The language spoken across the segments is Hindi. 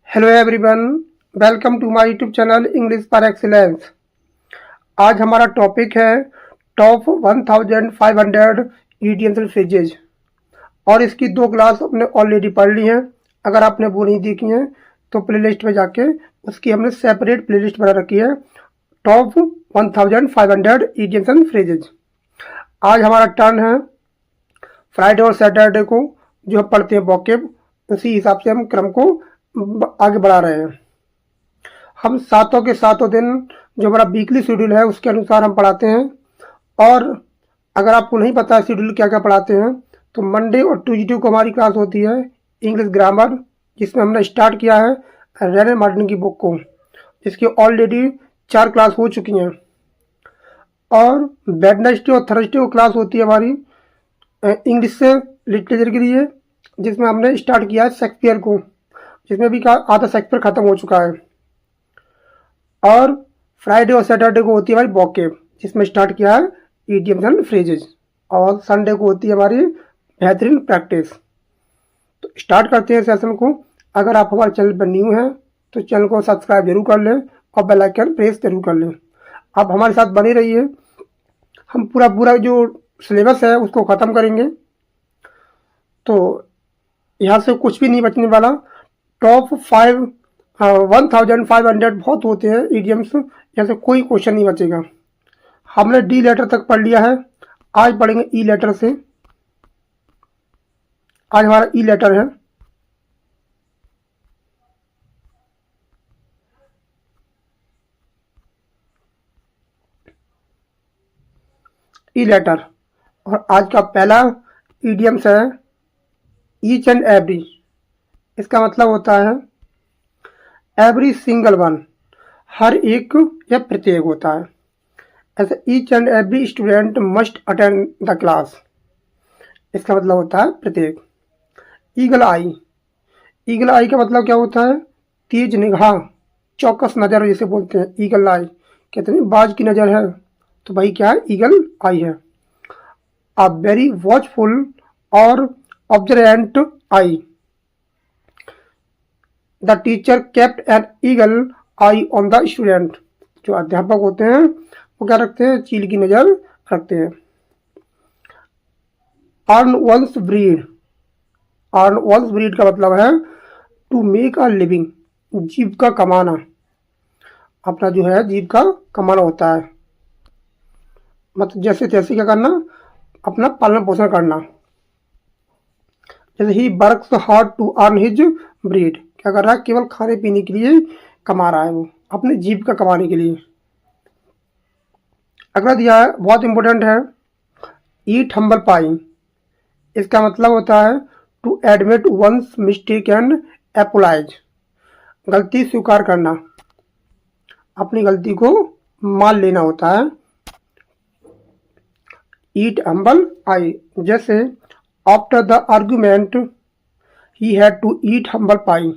Hello everyone, welcome to my YouTube channel English for excellence. आज हमारा टॉपिक है टॉप 1500 ईडियम्स एंड फ्रेजेज और इसकी दो क्लास हमने ऑलरेडी पढ़ ली हैं। अगर आपने वो नहीं देखी हैं तो प्लेलिस्ट में जाके उसकी हमने सेपरेट प्लेलिस्ट बना रखी है, टॉप 1500 ईडियम्स एंड फ्रेजेज। आज हमारा टर्न है फ्राइडे और सैटरडे को जो हम पढ़ते हैं वोकैब, उसी हिसाब से हम क्रम को आगे बढ़ा रहे हैं। हम सातों के सातों दिन जो हमारा वीकली शेड्यूल है उसके अनुसार हम पढ़ाते हैं। और अगर आपको नहीं पता है शेड्यूल क्या क्या पढ़ाते हैं तो मंडे और ट्यूसडे को हमारी क्लास होती है इंग्लिश ग्रामर, जिसमें हमने स्टार्ट किया है रेने मार्टिन की बुक को, जिसकी ऑलरेडी 4 क्लास हो चुकी हैं। और वेडनेसडे और थर्सडे को क्लास होती है हमारी इंग्लिश से लिटरेचर के लिए, जिसमें हमने स्टार्ट किया है शेक्सपियर को, जिसमें भी आधा शेक्सपियर खत्म हो चुका है। और फ्राइडे और सैटरडे को होती है हमारी वोकैब, जिसमें स्टार्ट किया है इडियम्स एंड फ्रेजेज। और संडे को होती है हमारी बेहतरीन प्रैक्टिस। तो स्टार्ट करते हैं सेशन को। अगर आप हमारे चैनल पर न्यू हैं तो चैनल को सब्सक्राइब जरूर कर लें और बेल आइकन प्रेस जरूर कर लें। आप हमारे साथ बने रहिए, हम पूरा जो सिलेबस है उसको ख़त्म करेंगे, तो यहाँ से कुछ भी नहीं बचने वाला। टॉप 1500 बहुत होते हैं ईडियम्स, जैसे कोई क्वेश्चन नहीं बचेगा। हमने डी लेटर तक पढ़ लिया है, आज पढ़ेंगे ई लेटर से। आज हमारा ई लेटर है। ई लेटर और आज का पहला ईडियम्स है ईच एंड एवरी। इसका मतलब होता है एवरी सिंगल वन, हर एक या प्रत्येक होता है। ऐसे each and every student must attend the class, इसका मतलब होता है प्रत्येक। ईगल आई, ईगल आई का मतलब क्या होता है? तेज निगाह, चौकस नज़र जिसे बोलते हैं ईगल आई। कहते हैं बाज की नज़र है, तो भाई क्या है? ईगल आई है। अ वेरी वॉचफुल और observant I, the teacher kept an eagle I on the student. जो अध्यापक होते हैं वो क्या रखते हैं? चील की नज़र रखते हैं। Earn one's bread, earn one's bread का मतलब है टू मेक अ लिविंग, जीविका कमाना। अपना जो है जीविका कमाना होता है, मतलब जैसे तैसे क्या करना, अपना पालन पोषण करना। जैसे he works hard to earn his bread, क्या कर रहा है? केवल खाने पीने के लिए कमा रहा है, वो अपने जीविका कमाने के लिए। अगला दिया है, बहुत इंपॉर्टेंट है, ईट हम्बल पाई। इसका मतलब होता है to admit one's mistake and apologise, गलती स्वीकार करना, अपनी गलती को मान लेना होता है। ईट हम्बल आई, जैसे after the argument he had to eat humble pie.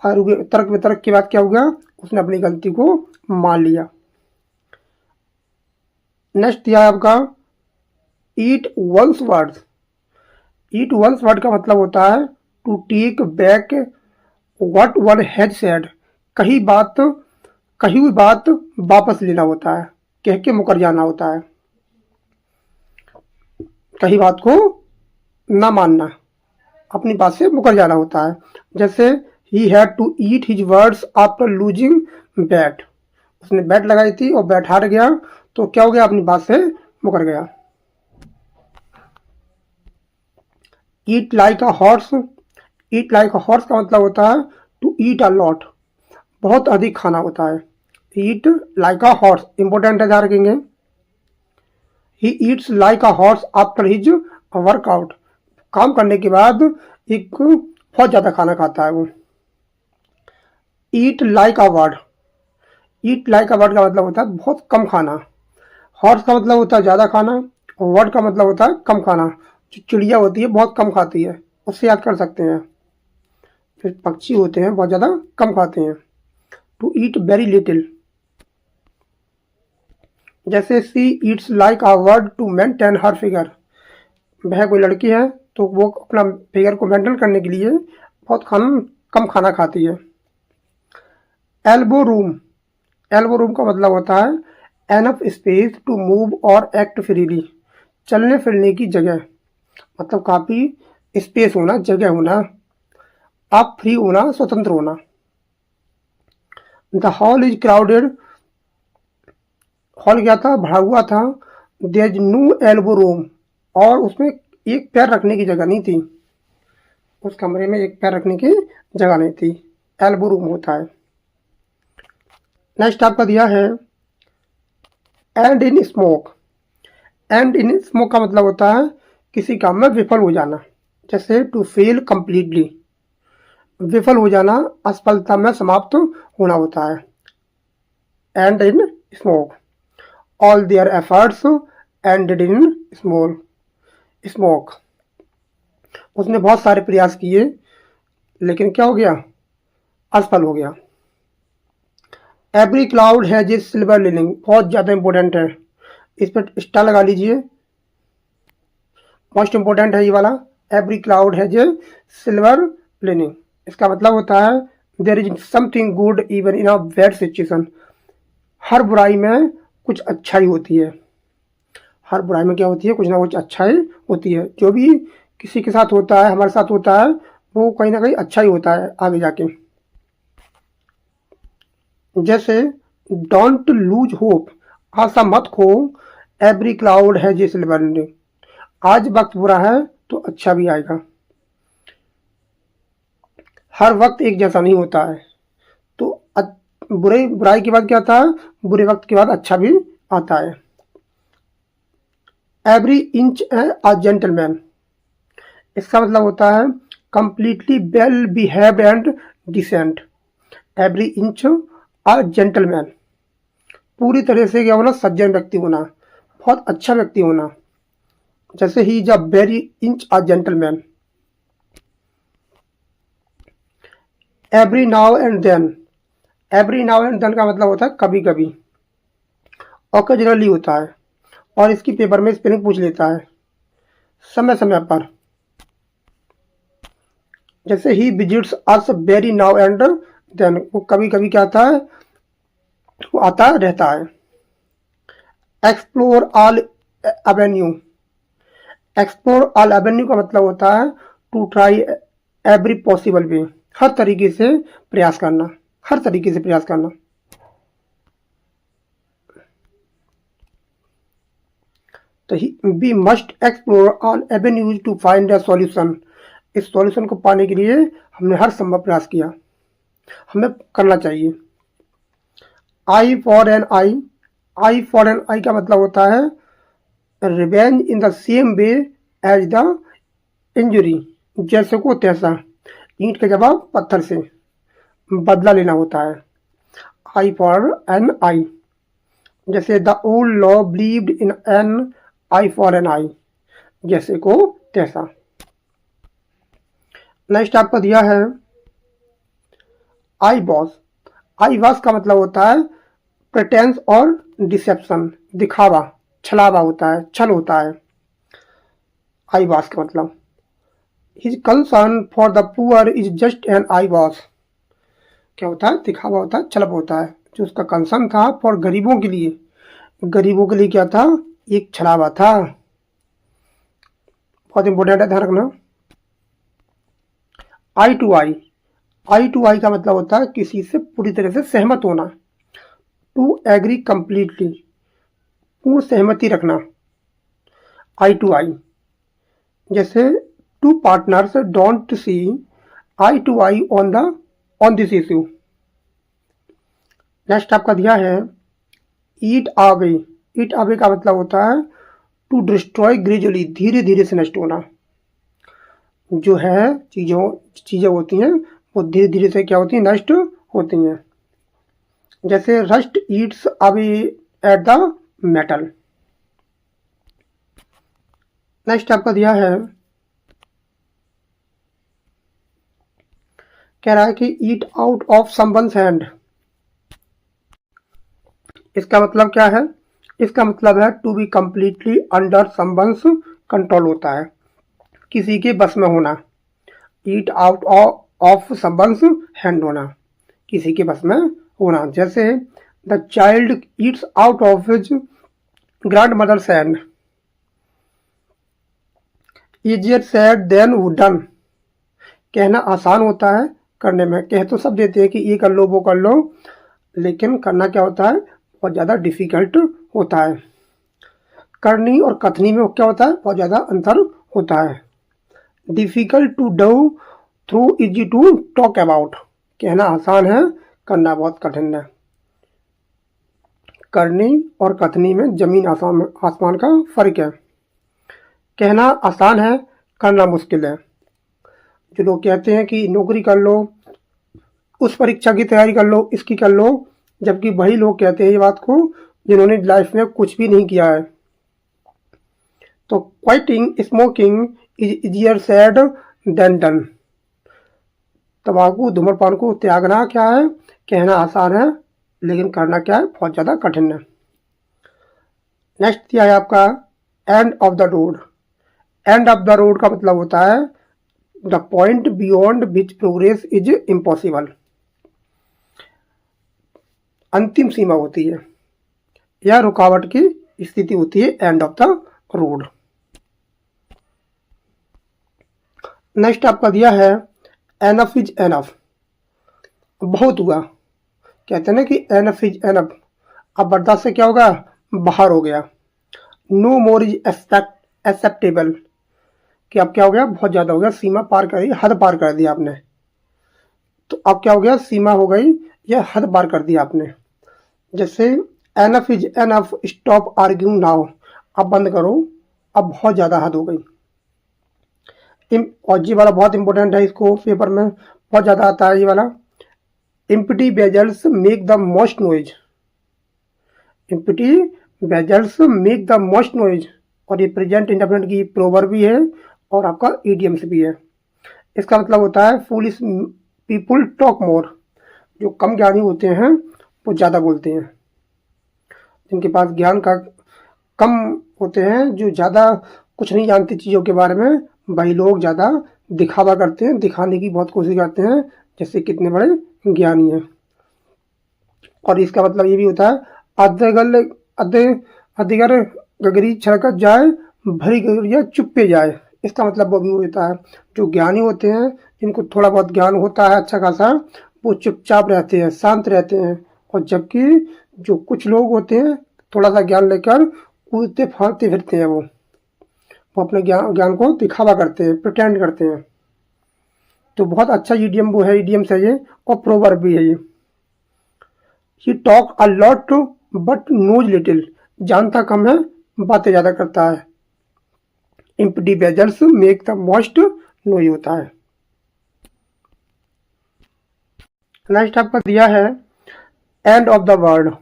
तर्क वितर्क के बाद क्या हो गया? उसने अपनी गलती को मान लिया। नेक्स्ट दिया है आपका eat one's words. Eat one's word का मतलब होता है to take back what one has said, कही हुई बात वापस लेना होता है, कह के मुकर जाना होता है, कही बात को ना मानना, अपनी बात से मुकर जाना होता है। जैसे he had to eat his words after losing bet, उसने बैट लगाई थी और बैट हार गया तो क्या हो गया? अपनी बात से मुकर गया। Eat like a horse, eat like a horse का मतलब होता है टू ईट अ लॉट, बहुत अधिक खाना होता है। Eat like a horse important है, ध्यान रखेंगे। He eats like a horse after his workout, काम करने के बाद एक बहुत ज़्यादा खाना खाता है वो। Eat like a word, eat like a word का मतलब होता है बहुत कम खाना। हॉर्स का मतलब होता है ज़्यादा खाना, और वर्ड का मतलब होता है कम खाना। जो चिड़िया होती है बहुत कम खाती है, उससे याद कर सकते हैं। फिर पक्षी होते हैं बहुत ज़्यादा कम खाते हैं। टू ईट वेरी लिटिल, जैसे she eats like a bird to maintain her figure. वह कोई लड़की है तो वो अपना फिगर को मेंटेन करने के लिए बहुत कम खाना खाती है। एल्बो रूम, एल्बो रूम का मतलब होता है एनफ स्पेस टू मूव और एक्ट फ्रीली, चलने फिरने की जगह, मतलब काफ़ी स्पेस होना, जगह होना, आप फ्री होना, स्वतंत्र होना। The hall is crowded, hall क्या था, भरा हुआ था। There is no elbow room, और उसमें एक पैर रखने की जगह नहीं थी, उस कमरे में एक पैर रखने की जगह नहीं थी, एल्बो रूम होता है। नेक्स्ट आपका दिया है and in smoke. And in smoke का मतलब होता है किसी काम में विफल हो जाना, जैसे टू फेल कंप्लीटली, विफल हो जाना, असफलता में समाप्त होना होता है। And in smoke, all their efforts ended in smoke, उसने बहुत सारे प्रयास किए लेकिन क्या हो गया, असफल हो गया। Every cloud has a silver leaning, बहुत ज़्यादा इंपॉर्टेंट है, इस पर स्टार लगा लीजिए, मोस्ट इंपॉर्टेंट है ये वाला। Every cloud has a silver lining, इसका मतलब होता है there is something good even in a bad situation, हर बुराई में कुछ अच्छाई होती है, हर बुराई में क्या होती है, कुछ ना कुछ अच्छाई होती है। जो भी किसी के साथ होता है, हमारे साथ होता है, वो कहीं ना कहीं अच्छा ही होता है आगे जाके। जैसे डोंट लूज होप, आशा मत खो, एवरी क्लाउड है जे सिल्वर लिनिंग, आज वक्त बुरा है तो अच्छा भी आएगा, हर वक्त एक जैसा नहीं होता है, तो बुराई के बाद क्या आता है, बुरे वक्त के बाद अच्छा भी आता है। एवरी इंच अ जेंटलमैन, इसका मतलब होता है completely well behaved and decent, every inch a gentleman, पूरी तरह से क्या होना, सज्जन व्यक्ति होना, बहुत अच्छा व्यक्ति होना, जैसे he is a very inch a gentleman. Every now and then, every now and then का मतलब होता है कभी कभी, ओकेजनली होता है, और इसकी पेपर में स्पेलिंग पूछ लेता है, समय समय पर। जैसे he visits us very now and then, वो कभी कभी क्या आता है, वो आता रहता है। Explore all avenues, explore all avenues का मतलब होता है to try every possible way, हर तरीके से प्रयास करना, हर तरीके से प्रयास करना। तो we must explore all avenues to find a solution, इस सॉल्यूशन को पाने के लिए हमने हर संभव प्रयास किया, हमें करना चाहिए। Eye for an eye, eye for an eye का मतलब होता है revenge in the same way as the injury, जैसे को तैसा, ईंट के जवाब पत्थर से, बदला लेना होता है। आई फॉर एन आई, जैसे the old law believed in an eye for an eye, जैसे को तैसा। नेक्स्ट आपको दिया है आई बॉस, आई बॉस का मतलब होता है प्रेटेंस और डिसेप्शन, दिखावा, छलावा होता है, छल होता है। आई बॉस का मतलब his concern for the poor is just an I boss, क्या होता है, दिखावा होता है, छलब होता है। जो उसका कंसर्न था फॉर गरीबों के लिए, गरीबों के लिए क्या था, एक छलावा था, बहुत इंपॉर्टेंट है, ध्यान रखना। आई टू आई, आई टू आई का मतलब होता है किसी से पूरी तरह से सहमत होना, टू एग्री कंप्लीटली, पूर्ण सहमति रखना, आई टू आई। जैसे two partners don't see eye to eye on this issue. Next आपका दिया है ईट अवे, ईट अवे का मतलब होता है टू डिस्ट्रॉय ग्रेजुअली, धीरे धीरे से नष्ट होना, जो है चीज़ें होती हैं वो धीरे धीरे से क्या होती हैं, नष्ट होती हैं। जैसे rust eats away at the metal. Next आपका दिया है, कह रहा है कि eat out of someone's hand, इसका मतलब क्या है, इसका मतलब है to be completely under someone's control होता है, किसी के बस में होना। Eat out of someone's hand होना, किसी के बस में होना। जैसे the child eats out of his grandmother's hand, easier said than done. कहना आसान होता है, करने में कह तो सब देते हैं कि ये कर लो वो कर लो, लेकिन करना क्या होता है, बहुत ज़्यादा डिफिकल्ट होता है। करनी और कथनी में क्या होता है, बहुत ज़्यादा अंतर होता है। Difficult to do through easy to talk about, कहना आसान है, करना बहुत कठिन है। करनी और कथनी में जमीन आसमान का फर्क है। कहना आसान है, करना मुश्किल है। जो लोग कहते हैं कि नौकरी कर लो, उस परीक्षा की तैयारी कर लो, इसकी कर लो, जबकि वही लोग कहते हैं ये बात को जिन्होंने लाइफ में कुछ भी नहीं किया है। तो quitting smoking is easier said than done. तंबाकू धूम्रपान को त्यागना क्या है, कहना आसान है, लेकिन करना क्या है, बहुत ज़्यादा कठिन है। नेक्स्ट दिया है आपका and of the road. And of the road का मतलब होता है the point beyond which progress is impossible. अंतिम सीमा होती है या रुकावट की स्थिति होती है end of the road. Next आपका दिया है एनफ इज एनफ, बहुत हुआ। कहते हैं ना कि एनफ इज एनफ, अब बर्दाश्त से क्या होगा, बाहर हो गया। नो मोर इज एक्सेप्टेबल, कि अब क्या हो गया, बहुत ज़्यादा हो गया, सीमा पार कर दी, हद पार कर दी आपने। तो अब क्या हो गया, सीमा हो गई, यह हद पार कर दी आपने। जैसे enough is enough, stop arguing now, अब बंद करो, अब बहुत ज़्यादा हद हो गई। और जी वाला बहुत इंपॉर्टेंट है, इसको पेपर में बहुत ज़्यादा आता है ये वाला। Empty vessels make the most noise, empty vessels make the most noise, और ये प्रेजेंट इंडेफिनिट की प्रोवर्ब भी है और आपका इडियम्स भी है। इसका मतलब होता है फूलिश पीपुल टॉक मोर, जो कम ज्ञानी होते हैं वो ज़्यादा बोलते हैं। जिनके पास ज्ञान का कम होते हैं, जो ज़्यादा कुछ नहीं जानते चीज़ों के बारे में, वही लोग ज़्यादा दिखावा करते हैं, दिखाने की बहुत कोशिश करते हैं जैसे कितने बड़े ज्ञानी हैं। और इसका मतलब ये भी होता है अधगर गगरी छलकत जाए, भरी गगरिया चुप्पे जाए। इसका मतलब वो भी होता है जो ज्ञानी होते हैं, जिनको थोड़ा बहुत ज्ञान होता है अच्छा खासा, वो चुपचाप रहते हैं, शांत रहते हैं। और जबकि जो कुछ लोग होते हैं थोड़ा सा ज्ञान लेकर कूदते फाड़ते फिरते हैं, वो अपने ज्ञान को दिखावा करते हैं, प्रिटेंड करते हैं। तो बहुत अच्छा ईडियम वो है, ईडियम्स है ये, और प्रोवर्ब भी है ये। He talk a lot but knows little, जानता कम है, बातें ज़्यादा करता है। Empty vessels make the most noise होता है। नेक्स्ट आपका दिया है end of the world.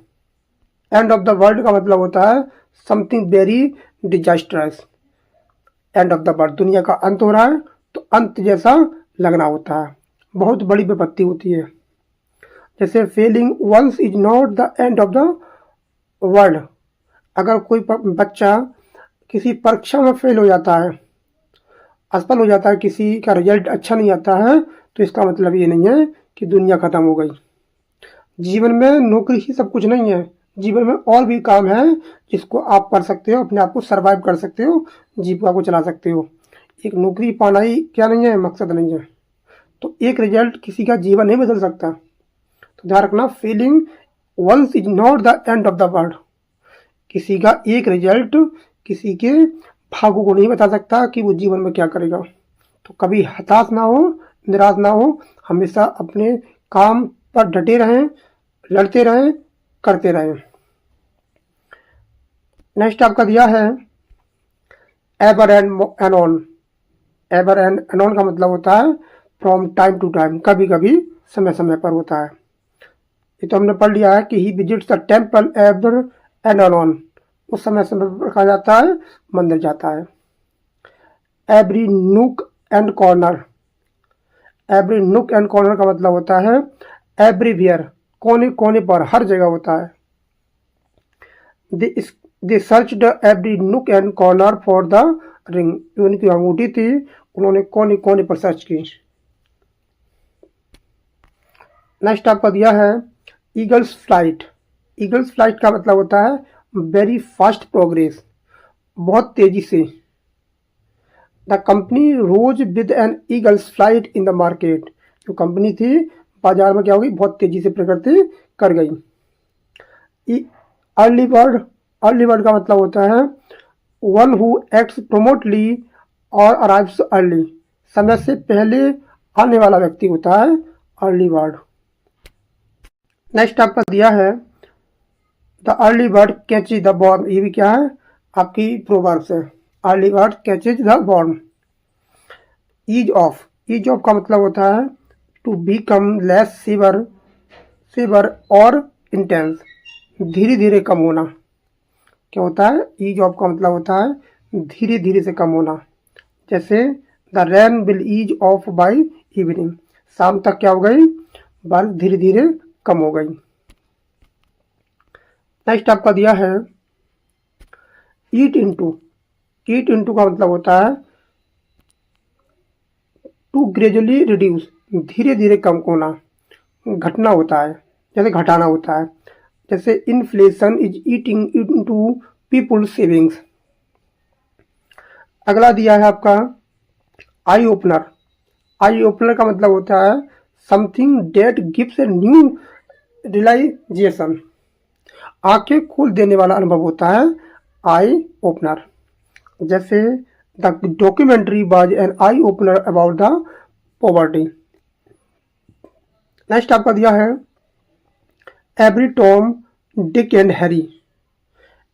End of the world का मतलब होता है something very disastrous. End of the world, दुनिया का अंत हो रहा है, तो अंत जैसा लगना होता है, बहुत बड़ी विपत्ति होती है। जैसे failing once is not the end of the world. अगर कोई बच्चा किसी परीक्षा में फेल हो जाता है, असफल हो जाता है, किसी का रिजल्ट अच्छा नहीं आता है, तो इसका मतलब ये नहीं है कि दुनिया ख़त्म हो गई। जीवन में नौकरी ही सब कुछ नहीं है, जीवन में और भी काम है जिसको आप कर सकते हो, अपने आप को सर्वाइव कर सकते हो, जीविका को चला सकते हो। एक नौकरी पाना ही क्या नहीं है, मकसद नहीं है। तो एक रिजल्ट किसी का जीवन नहीं बदल सकता। तो ध्यान रखना, failing once is not the end of the world. किसी का एक रिजल्ट किसी के भाग्य को नहीं बता सकता कि वो जीवन में क्या करेगा। तो कभी हताश ना हो, निराश ना हो, हमेशा अपने काम पर डटे रहें, लड़ते रहें, करते रहें। नेक्स्ट आपका दिया है एवर एंड एनॉन। एवर एंड एनॉन का मतलब होता है फ्रॉम टाइम टू टाइम, कभी कभी, समय समय पर होता है। ये तो हमने पढ़ लिया है कि he visits the temple ever and anon, उस समय समय पर रखा जाता है, मंदिर जाता है। Every nook and corner. Every nook and corner का मतलब होता है एवरीवेयर, कोने कोने पर, हर जगह होता है। They searched every nook and corner for the ring. जो उनकी अंगूठी थी, उन्होंने कोने कोने पर सर्च की। नेक्स्ट आपका दिया है ईगल्स फ्लाइट। ईगल्स फ्लाइट का मतलब होता है वेरी फास्ट प्रोग्रेस, बहुत तेजी से। The company rose with an eagle's flight in the market. जो कंपनी थी बाजार में क्या हो गई, बहुत तेजी से प्रगति कर गई। अर्ली बर्ड, अर्ली बर्ड का मतलब होता है वन हु एक्ट्स प्रोमोटली और अराइव्स अर्ली। समय से पहले आने वाला व्यक्ति होता है अर्ली बर्ड। नेक्स्ट आपका दिया है the early bird catches the worm. ये भी क्या है, आपकी प्रोवर्ब्स है। Early bird catches the worm. Ease off, ease off का मतलब होता है to become less severe, severe और इंटेंस, धीरे धीरे कम होना। क्या होता है, ईज ऑफ का मतलब होता है धीरे धीरे से कम होना। जैसे the rain will ease off by evening, शाम तक क्या हो गई, बारिश धीरे धीरे कम हो गई। नेक्स्ट आपका दिया है ईट इनटू। ईट इनटू का मतलब होता है टू ग्रेजुअली रिड्यूस, धीरे धीरे कम होना, घटना होता है, जैसे घटाना होता है। जैसे inflation is eating into people savings. अगला दिया है आपका आई ओपनर। आई ओपनर का मतलब होता है something that gives a new realisation, आंखें खोल देने वाला अनुभव होता है आई ओपनर। जैसे the documentary was an eye opener about the poverty. Next आपका दिया है every Tom Dick and Harry.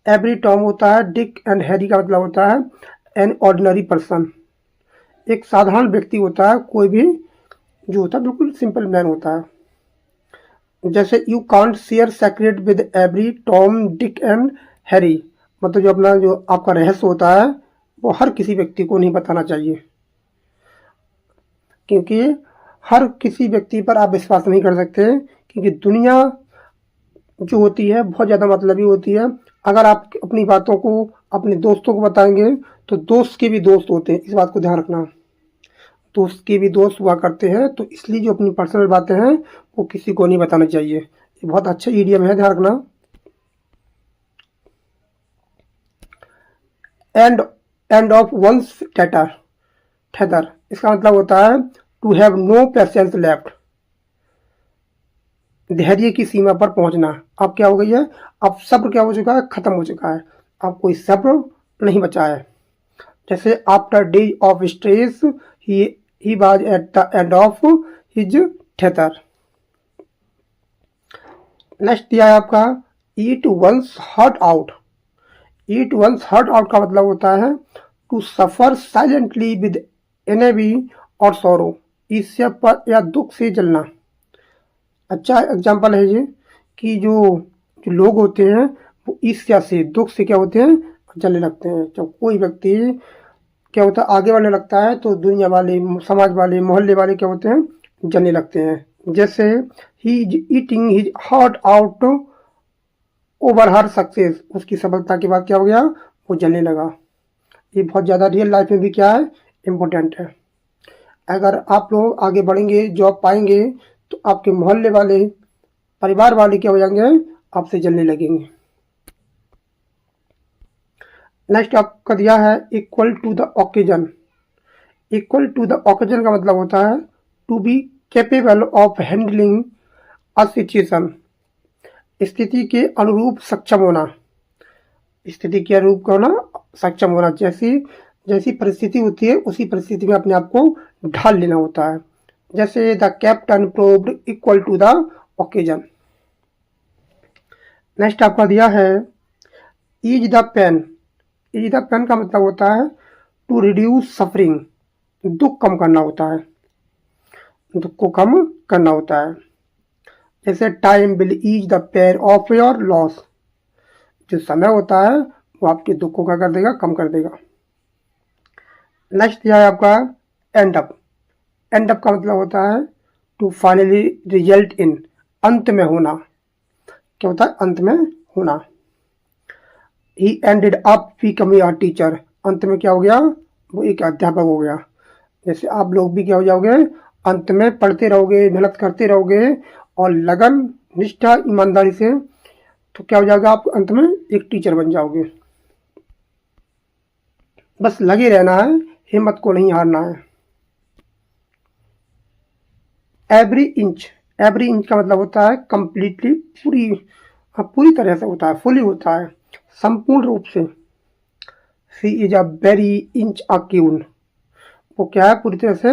Every Tom होता है, डिक एंड हैरी का मतलब होता है एन ऑर्डिनरी पर्सन, एक साधारण व्यक्ति होता है, कोई भी जो होता है बिल्कुल सिंपल मैन होता है। जैसे you can't share secret with every Tom Dick and Harry, मतलब जो अपना जो आपका रहस्य होता है वो हर किसी व्यक्ति को नहीं बताना चाहिए, क्योंकि हर किसी व्यक्ति पर आप विश्वास नहीं कर सकते, क्योंकि दुनिया जो होती है बहुत ज़्यादा मतलबी होती है। अगर आप अपनी बातों को अपने दोस्तों को बताएंगे तो दोस्त के भी दोस्त होते हैं, इस बात को ध्यान रखना। दोस्त के भी दोस्त हुआ करते हैं, तो इसलिए जो अपनी पर्सनल बातें हैं वो किसी को नहीं बताना चाहिए। ये बहुत अच्छा ईडियम है, ध्यान रखना। End end of one's tether. Tether इसका मतलब होता है to have no patience left, धैर्य की सीमा पर पहुंचना। अब क्या हो गई है, अब सब्र क्या हो चुका है, खत्म हो चुका है, अब कोई सब्र नहीं बचा है। जैसे after day of stress he was at the end of his tether. Next दिया है आपका eat one's heart out. Eat one's heart out का मतलब होता है to suffer silently with envy और सौरो, ईर्ष्या पर या दुख से जलना। अच्छा एग्जाम्पल है ये कि जो जो लोग होते हैं वो ईर्ष्या से, दुख से क्या होते हैं, जलने लगते हैं। जब कोई व्यक्ति क्या होता है आगे बढ़ने लगता है तो दुनिया वाले, समाज वाले, मोहल्ले वाले क्या होते हैं, जलने लगते हैं। जैसे he is eating his heart out over her success, उसकी सफलता के बाद क्या हो गया, वो जलने लगा। ये बहुत ज़्यादा रियल लाइफ में भी क्या है, इम्पोर्टेंट है। अगर आप लोग आगे बढ़ेंगे, जॉब पाएंगे, तो आपके मोहल्ले वाले, परिवार वाले क्या हो जाएंगे, आपसे जलने लगेंगे। नेक्स्ट आपका दिया है equal to the occasion. Equal to the occasion का मतलब होता है to be capable of handling a situation, स्थिति के अनुरूप सक्षम होना। स्थिति के अनुरूप होना, सक्षम होना। जैसी जैसी परिस्थिति होती है उसी परिस्थिति में अपने आप को ढाल लेना होता है। जैसे the captain proved equal to the occasion. Next आपका दिया है ease the pain. Ease the pain का मतलब होता है टू रिड्यूस सफरिंग, दुख कम करना होता है, दुख को कम करना होता है। जैसे time will ease the pain of your loss, जो समय होता है वो आपके दुख को क्या कर देगा, कम कर देगा। नेक्स्ट दिया है आपका एंड अप। एंड अप का मतलब होता है टू फाइनली रिजल्ट इन, अंत में होना। क्या होता है, अंत में होना। He ended up becoming a teacher, अंत में क्या हो गया, वो एक अध्यापक हो गया। जैसे आप लोग भी क्या हो जाओगे, अंत में पढ़ते रहोगे, मेहनत करते रहोगे और लगन, निष्ठा, ईमानदारी से, तो क्या हो जाएगा, आप अंत में एक टीचर बन जाओगे। बस लगे रहना है, हिम्मत को नहीं हारना है। एवरी इंच, एवरी इंच का मतलब होता है कंप्लीटली, पूरी, पूरी तरह से होता है, फुली होता है, संपूर्ण रूप से। She is a very inch a queen, वो क्या है, पूरी तरह से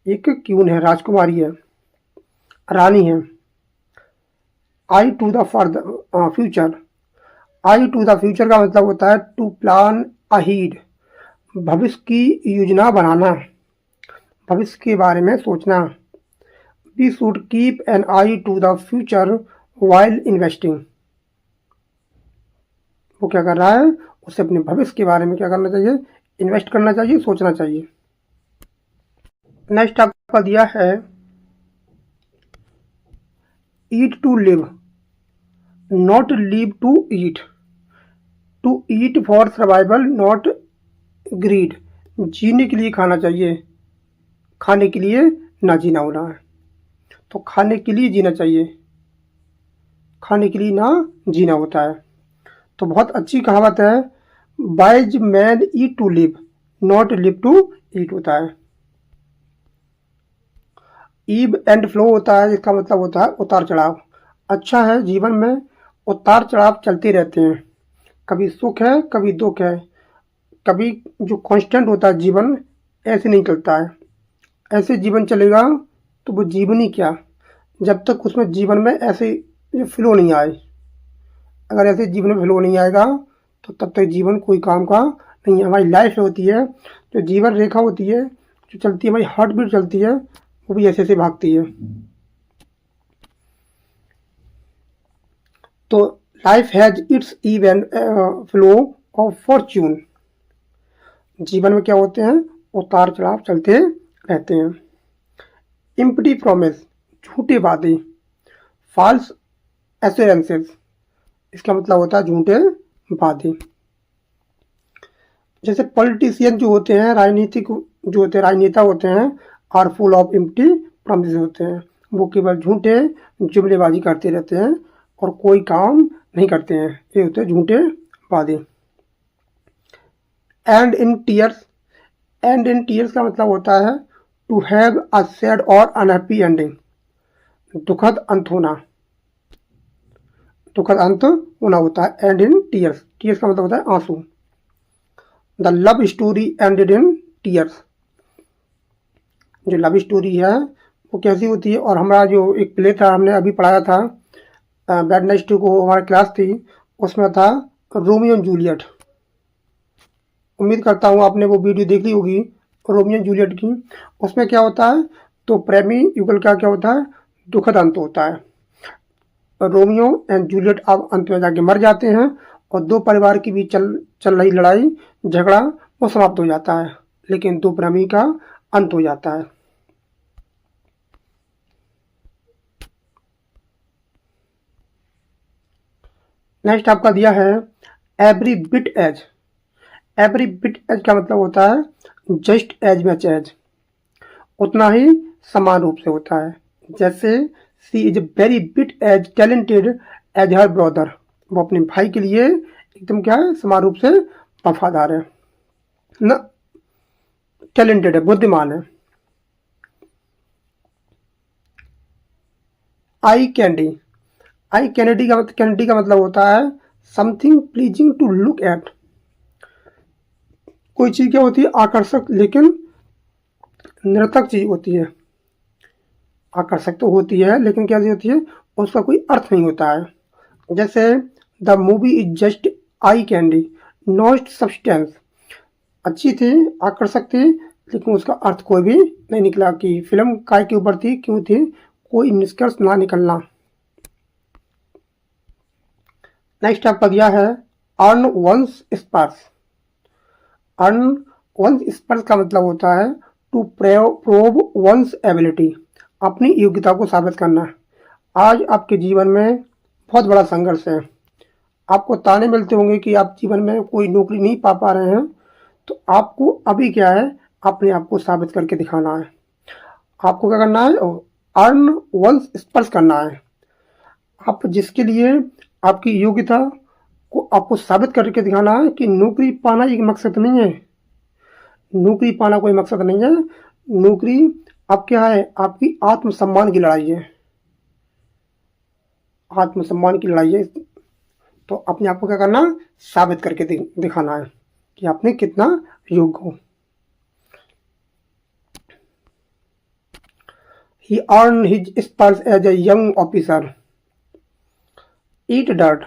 एक क्यून है, राजकुमारी है, रानी है। Eye to the future, eye to the future का मतलब होता है टू प्लान अहीड, भविष्य की योजना बनाना, भविष्य के बारे में सोचना। We should keep an eye to the future while investing, वो क्या कर रहा है, उसे अपने भविष्य के बारे में क्या करना चाहिए, इन्वेस्ट करना चाहिए, सोचना चाहिए। नेक्स्ट आपका दिया है eat to live, not live to eat, to eat for survival not greed, जीने के लिए खाना चाहिए, खाने के लिए ना जीना होना है। तो खाने के लिए जीना चाहिए, खाने के लिए ना जीना होता है। तो बहुत अच्छी कहावत है, wise man eat to live, not live to eat होता है। ईब एंड फ्लो होता है, इसका मतलब होता है उतार चढ़ाव। अच्छा है, जीवन में उतार चढ़ाव चलते रहते हैं, कभी सुख है, कभी दुख है, कभी जो कांस्टेंट होता है जीवन, ऐसे नहीं चलता है। ऐसे जीवन चलेगा तो वो जीवन ही क्या, जब तक उसमें जीवन में ऐसे फ्लो नहीं आए। अगर ऐसे जीवन में फ्लो नहीं आएगा तो तब तक जीवन कोई काम का नहीं है। हमारी लाइफ होती है, जो जीवन रेखा होती है, जो चलती है, हमारी हार्ट बीट चलती है, वो भी ऐसे ऐसे भागती है। तो life has its ebb and flow of fortune, जीवन में क्या होते हैं, उतार चढ़ाव चलते रहते हैं। एम्प्टी प्रॉमिस, झूठे वादे। फॉल्स एश्योरेंसेस, इसका मतलब होता है झूठे वादे। जैसे पॉलिटिशियन जो होते हैं, राजनीतिक जो होते हैं, राजनेता होते हैं, are full of empty promise होते हैं, वो केवल झूठे जुमलेबाजी करते रहते हैं और कोई काम नहीं करते हैं, ये होते हैं झूठे वादे। And in tears, and in tears का मतलब होता है टू हैव अ सैड और अनहैप्पी एंडिंग, दुखद अंत होना, दुखद अंत होना होता है एंड इन टीयर्स। टीयर्स का मतलब होता है आंसू। The love story ended in tears, जो लव स्टोरी है वो कैसी होती है। और हमारा जो एक प्ले था, हमने अभी पढ़ाया था, वेडनेसडे को हमारी क्लास थी, उसमें था रोमियो एंड जूलियट। उम्मीद करता हूँ आपने वो वीडियो देख ली होगी, रोमियो एंड जूलियट की। उसमें क्या होता है, तो प्रेमी युगल का क्या होता है, दुखद अंत होता है। रोमियो एंड जूलियट अब अंत में जाके मर जाते हैं और दो परिवार के बीच चल रही लड़ाई झगड़ा वो समाप्त हो जाता है, लेकिन दो प्रेमी का अंत हो जाता है। नेक्स्ट आपका दिया है every bit edge, every bit edge का मतलब होता है जस्ट एज मच एज, उतना ही समान रूप से होता है। जैसे she is very bit as talented as her brother, वो अपने भाई के लिए एकदम क्या है, समान रूप से वफादार है ना, टैलेंटेड है, बुद्धिमान है। आई कैंडी, आई कैंडी का मतलब होता है something pleasing to look at, कोई चीज क्या होती है, आकर्षक लेकिन निरर्थक चीज होती है। आकर्षक तो होती है लेकिन क्या चीज होती है, उसका कोई अर्थ नहीं होता है। जैसे the movie is just eye candy not substance, अच्छी थी, आकर्षक थी, लेकिन उसका अर्थ कोई भी नहीं निकला कि फिल्म काय के ऊपर थी, क्यों थी, कोई निष्कर्ष ना निकलना। नेक्स्ट आपका दिया है अर्न वंस स्पर्श, अर्न वंस स्पर्श का मतलब होता है टू प्रोव वंस एबिलिटी, अपनी योग्यता को साबित करना। आज आपके जीवन में बहुत बड़ा संघर्ष है, आपको ताने मिलते होंगे कि आप जीवन में कोई नौकरी नहीं पा रहे हैं, तो आपको अभी क्या है, अपने आप को साबित करके दिखाना है। आपको क्या करना है, अर्न वंस स्पर्श करना है, आप जिसके लिए आपकी योग्यता को आपको साबित करके दिखाना है कि नौकरी पाना एक मकसद नहीं है। नौकरी पाना कोई मकसद नहीं है। नौकरी अब क्या है, आपकी आत्मसम्मान की लड़ाई है। आत्मसम्मान की लड़ाई है। तो अपने आप को क्या करना, साबित करके दिखाना है कि आपने कितना योग्य हो। He earned his spurs as a young officer. Eat dirt.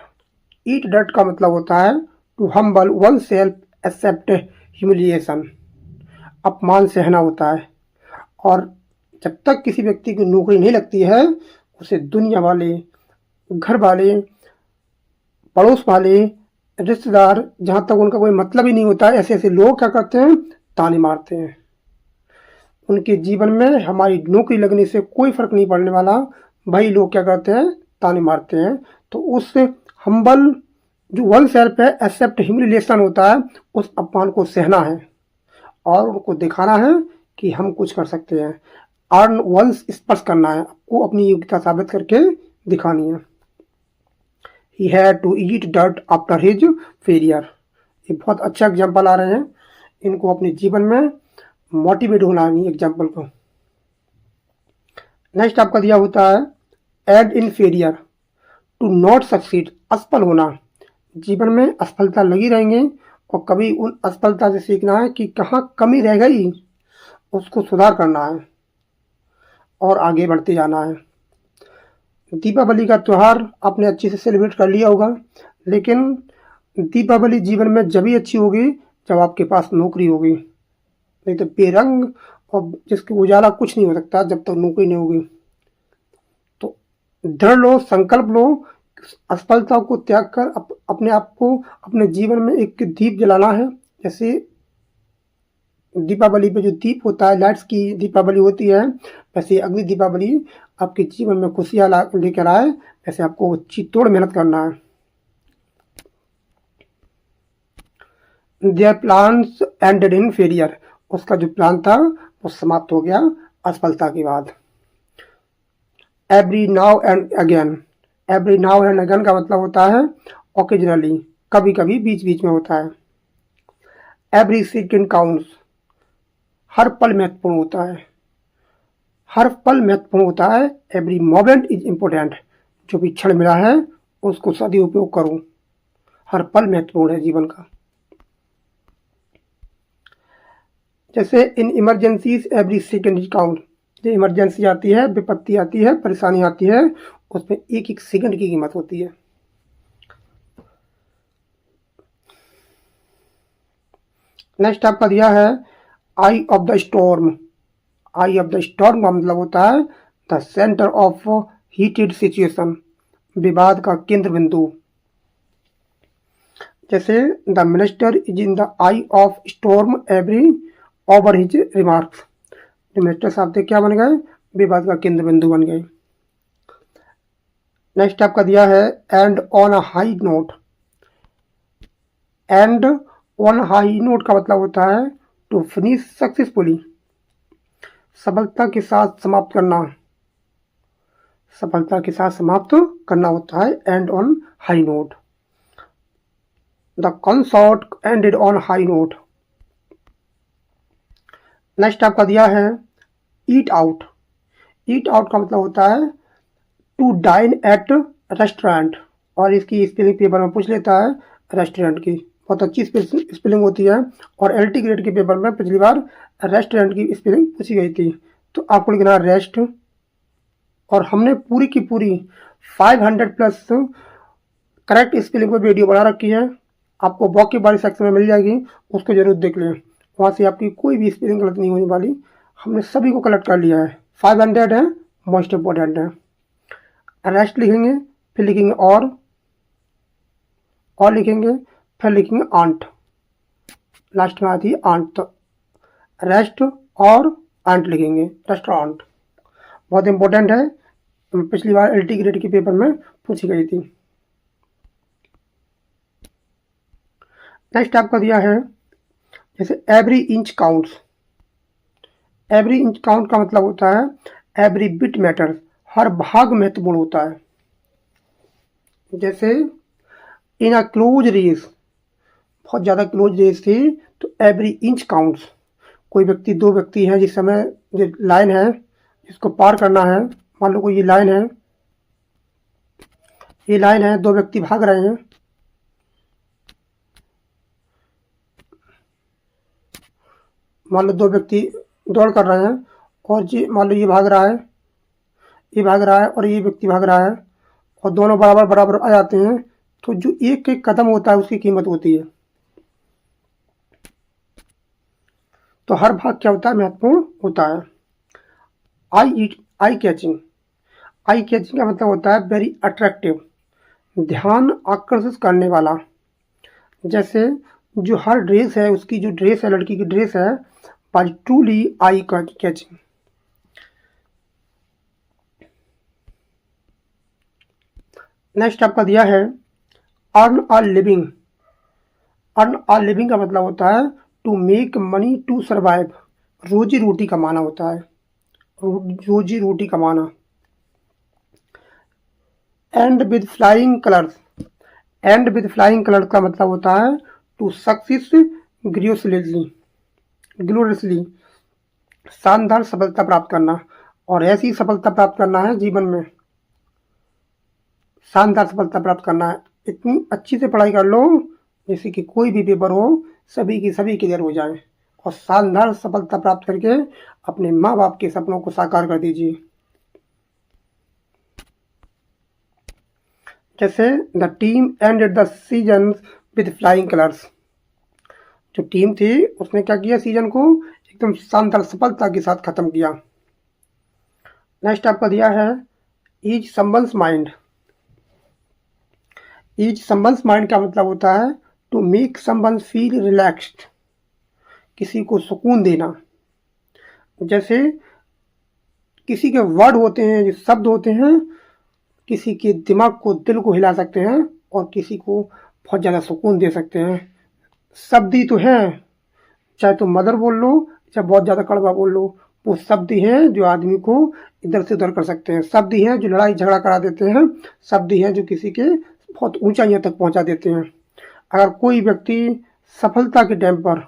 Eat dirt का मतलब होता है to humble oneself, accept humiliation. अपमान सहना होता है। और जब तक किसी व्यक्ति की नौकरी नहीं लगती है, उसे दुनिया वाले, घर वाले, पड़ोस वाले, रिश्तेदार, जहाँ तक उनका कोई मतलब ही नहीं होता है, ऐसे ऐसे लोग क्या करते हैं, ताने मारते हैं। उनके जीवन में हमारी नौकरी लगने से कोई फ़र्क नहीं पड़ने वाला, वही लोग क्या करते हैं, ताने मारते हैं। तो उस हम्बल जो वन सेल्फ है, एक्सेप्ट ह्यूमिलिएशन होता है, उस अपमान को सहना है और उनको दिखाना है कि हम कुछ कर सकते हैं। अर्न वंस स्पर्श करना है, आपको अपनी योग्यता साबित करके दिखानी है। He had to eat dirt after his failure. ये बहुत अच्छा एग्जाम्पल आ रहे हैं, इनको अपने जीवन में मोटिवेट होना है एग्जाम्पल को। नेक्स्ट आपका दिया होता है end in failure to not succeed. असफल होना, जीवन में असफलता लगी रहेंगे और कभी उन असफलता से सीखना है कि कहाँ कमी रह गई, उसको सुधार करना है और आगे बढ़ते जाना है। दीपावली का त्यौहार आपने अच्छे से सेलिब्रेट कर लिया होगा, लेकिन दीपावली जीवन में जब ही अच्छी होगी जब आपके पास नौकरी होगी, नहीं तो बेरंग और जिसके उजाला कुछ नहीं हो सकता जब तक नौकरी नहीं होगी। तो दृढ़ लो, संकल्प लो, असफलता को त्याग कर अपने आप को अपने जीवन में एक दीप जलाना है। जैसे दीपावली पे जो दीप होता है, लाइट्स की दीपावली होती है, वैसे अगली दीपावली आपके जीवन में खुशियाँ लेकर आए, वैसे आपको चित्तोड़ मेहनत करना है। Their plans ended in failure. उसका जो प्लान था वो समाप्त हो गया असफलता के बाद। Every now and again. Every now and again का मतलब होता है ओकेजनली, कभी कभी, बीच बीच में होता है। एवरी सेकेंड काउंट्स, हर पल महत्वपूर्ण होता है। हर पल महत्वपूर्ण होता है। Every moment is important. जो भी क्षण मिला है उसको सदुपयोग करो। हर पल महत्वपूर्ण है जीवन का। जैसे in emergencies every second is count. जो इमरजेंसी आती है, विपत्ति आती है, परेशानी आती है, उसमें एक एक सेकंड की कीमत होती है। नेक्स्ट आपका दिया है eye of the storm. Eye of the storm का मतलब होता है the centre of heated situation, विवाद का केंद्र बिंदु। जैसे the minister is in the eye of storm every over his remarks. Minister साहब थे क्या बन गए, विवाद का केंद्र बिंदु बन गए। नेक्स्ट आपका दिया है and on a high note. And on high note का मतलब होता है टू फिनिश सक्सेसफुली, सफलता के साथ समाप्त करना। सफलता के साथ समाप्त करना होता है and on high note. The concert ended on high note. Next आपका दिया है ईट आउट। ईट आउट का मतलब होता है टू डाइन एट रेस्टोरेंट, और इसकी स्पेलिंग पेपर में पूछ लेता है रेस्टोरेंट की, बहुत अच्छी स्पेलिंग होती है। और एलटी ग्रेड के पेपर में पिछली बार रेस्टोरेंट की स्पेलिंग पूछी गई थी, तो आपको लिखना रेस्ट। और हमने पूरी की पूरी 500 प्लस करेक्ट स्पेलिंग पर वीडियो बना रखी है, आपको वोकैबुलरी सेक्शन में मिल जाएगी, उसको जरूर देख लें। वहाँ से आपकी कोई भी स्पेलिंग गलत नहीं होने वाली, हमने सभी को कलेक्ट कर लिया है। 500 है, मोस्ट इम्पोर्टेंट है। रेस्ट लिखेंगे, फिर लिखेंगे और लिखेंगे, फिर लिखेंगे आंट, लास्ट में आती है आंट। तो रेस्ट और आंट लिखेंगे, रेस्टोरेंट, बहुत इंपॉर्टेंट है, पिछली बार एलटी ग्रेड के पेपर में पूछी गई थी। नेक्स्ट आपका दिया है जैसे every inch counts. Every inch count का मतलब होता है एवरी बिट मैटर्स, हर भाग महत्वपूर्ण होता है। जैसे इन अ क्लोज रेस, बहुत ज़्यादा क्लोज रेस थी तो एवरी इंच काउंट्स। कोई व्यक्ति, दो व्यक्ति हैं, जिस समय जो लाइन है जिसको पार करना है, मान लो कोई ये लाइन है, दो व्यक्ति भाग रहे हैं, मान लो दो व्यक्ति दौड़ कर रहे हैं और जी मान लो ये भाग रहा है, ये भाग रहा है और ये व्यक्ति भाग रहा है और दोनों बराबर बराबर आ जाते हैं, तो जो एक एक कदम होता है उसकी कीमत होती है। तो हर भाग क्या होता है, महत्वपूर्ण होता है। आई कैचिंग, आई कैचिंग का मतलब होता है वेरी अट्रैक्टिव, ध्यान आकर्षित करने वाला। जैसे जो हर ड्रेस है, उसकी जो ड्रेस है, लड़की की ड्रेस है, by truly eye catching. Next आपका दिया है earn a living. Earn a living का मतलब होता है to make money to survive, रोजी रोटी कमाना होता है, रोजी रोटी कमाना। End with flying colours, end with flying colours का मतलब होता है टू सक्सेस ग्लोरियसली, ग्लोरियसली, शानदार सफलता प्राप्त करना। और ऐसी सफलता प्राप्त करना है जीवन में, शानदार सफलता प्राप्त करना है। इतनी अच्छी से पढ़ाई कर लो जैसे कि कोई भी पेपर हो सभी की सभी क्लियर हो जाए, और शानदार सफलता प्राप्त करके अपने माँ बाप के सपनों को साकार कर दीजिए। जैसे the team ended the season with flying colours, जो टीम थी उसने क्या किया, सीजन को एकदम शानदार सफलता के साथ खत्म किया। नेक्स्ट आपका दिया है ease someone's mind. Ease someone's mind का मतलब होता है to make someone feel relaxed, किसी को सुकून देना। जैसे किसी के वर्ड होते हैं, जो शब्द होते हैं, किसी के दिमाग को, दिल को हिला सकते हैं और किसी को बहुत ज़्यादा सुकून दे सकते हैं। शब्द ही तो हैं, चाहे तो मदर बोल लो, चाहे बहुत ज़्यादा कड़वा बोल लो, वो शब्द ही हैं जो आदमी को इधर से उधर कर सकते हैं। शब्द ही हैं जो लड़ाई झगड़ा करा देते हैं। शब्द ही हैं जो किसी के बहुत ऊंचाइयों तक पहुंचा देते हैं। अगर कोई व्यक्ति सफलता के टाइम पर,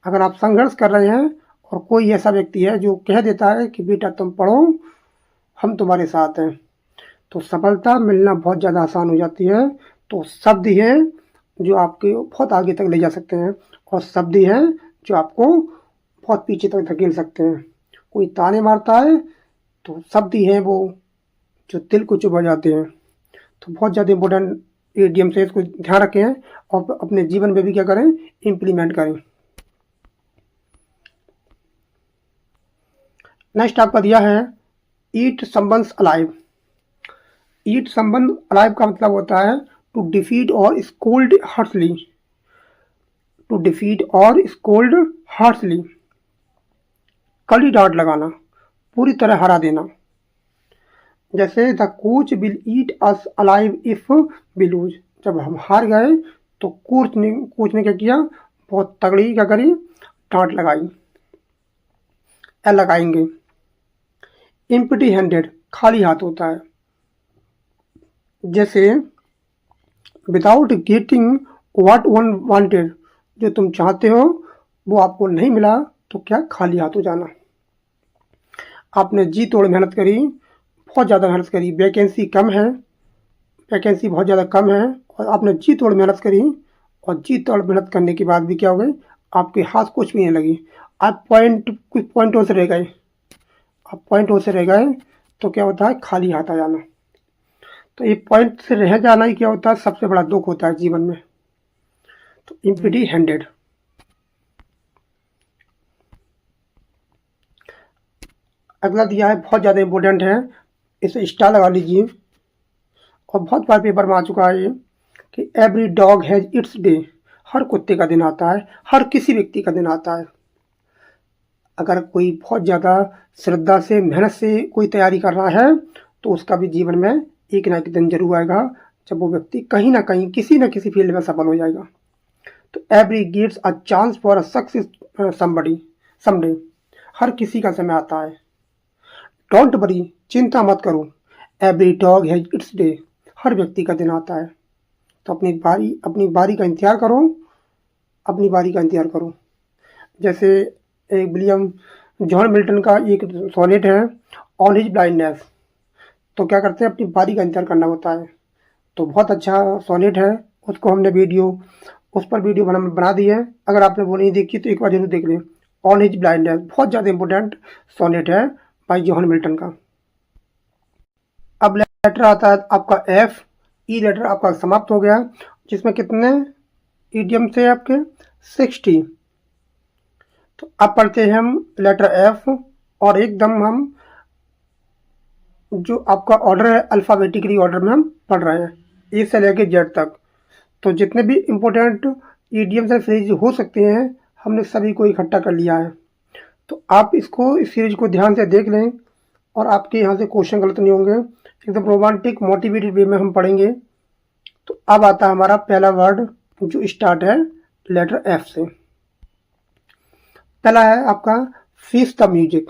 अगर आप संघर्ष कर रहे हैं और कोई ऐसा व्यक्ति है जो कह देता है कि बेटा तुम पढ़ो, हम तुम्हारे साथ हैं, तो सफलता मिलना बहुत ज़्यादा आसान हो जाती है। तो शब्द ही हैं जो आपके बहुत आगे तक ले जा सकते हैं, और शब्द ही हैं जो आपको बहुत पीछे तक धकेल सकते हैं। कोई ताने मारता है तो शब्द ही हैं वो जो दिल को चुभा जाते हैं। तो बहुत ज़्यादा इम्पोर्टेंट ईडीएम से, इसको ध्यान रखें और अपने जीवन में भी क्या करें, इम्प्लीमेंट करें। नेक्स्ट आपका दिया है eat someone's alive. Eat someone alive का मतलब होता है टू डिफीट और स्कोल्ड हार्शली, टू डिफीट और स्कोल्ड हार्शली, कड़ी डांट लगाना, पूरी तरह हरा देना। जैसे the coach will eat us alive if we lose, जब हम हार गए तो कोच ने क्या किया, बहुत तगड़ी क्या करी, डांट लगाई या लगाएंगे। एम्प्टी हैंडेड, खाली हाथ होता है। जैसे without getting what one wanted, जो तुम चाहते हो वो आपको नहीं मिला तो क्या, खाली हाथ हो जाना। आपने जी तोड़ मेहनत करी, बहुत ज़्यादा मेहनत करी, वैकेंसी कम है, वैकेंसी बहुत ज़्यादा कम है, और आपने जी तोड़ मेहनत करी, और जी तोड़ मेहनत करने के बाद भी क्या हो गई, आपके हाथ कुछ भी नहीं लगी, आप कुछ पॉइंटों से रह गए, आप पॉइंटों से रह गए, तो क्या होता है, खाली हाथ आ जाना। तो ये पॉइंट से रह जाना ही क्या होता है, सबसे बड़ा दुख होता है जीवन में। तो एम्प्टी हैंडेड। अगला दिया है, बहुत ज़्यादा इंपॉर्टेंट है, इसे स्टार लगा लीजिए, और बहुत बार पेपर में आ चुका है ये, कि every dog has its day, हर कुत्ते का दिन आता है, हर किसी व्यक्ति का दिन आता है। अगर कोई बहुत ज़्यादा श्रद्धा से, मेहनत से कोई तैयारी कर रहा है तो उसका भी जीवन में एक ना एक दिन जरूर आएगा जब वो व्यक्ति कहीं ना कहीं, किसी न किसी फील्ड में सफल हो जाएगा। तो every gives a chance for a success somebody someday, हर किसी का समय आता है। डोंट वरी, चिंता मत करो, every dog has its day, हर व्यक्ति का दिन आता है। तो अपनी बारी का इंतज़ार करो, अपनी बारी का इंतज़ार करो। जैसे एक विलियम जॉन मिल्टन का एक सोनेट है, ऑन हिज ब्लाइंडनेस। तो क्या करते हैं, अपनी बारी का इंतज़ार करना होता है। तो बहुत अच्छा सोनेट है, उसको हमने उस पर वीडियो बना दी है। अगर आपने वो नहीं देखी तो एक बार जरूर देख लें। ऑन हिज ब्लाइंडनेस बहुत ज़्यादा इंपॉर्टेंट सोनेट है बाई जॉन मिल्टन का। अब लेटर आता है आपका एफ। ई लेटर आपका समाप्त हो गया, जिसमें कितने ईडियम थे आपके 60। तो अब पढ़ते हैं हम लेटर एफ, और एकदम हम जो आपका ऑर्डर है अल्फ़ाबेटिकली ऑर्डर में हम पढ़ रहे हैं, ए से लेके जेड तक। तो जितने भी इम्पोर्टेंट ईडियम्स एंड फ्रेज हो सकते हैं हमने सभी को इकट्ठा कर लिया है। तो आप इस सीरीज को ध्यान से देख लें, और आपके यहाँ से क्वेश्चन गलत नहीं होंगे। एकदम रोमांटिक मोटिवेटेड वे में हम पढ़ेंगे। तो अब आता है हमारा पहला वर्ड जो स्टार्ट है लेटर एफ से। पहला है आपका फेस द म्यूजिक।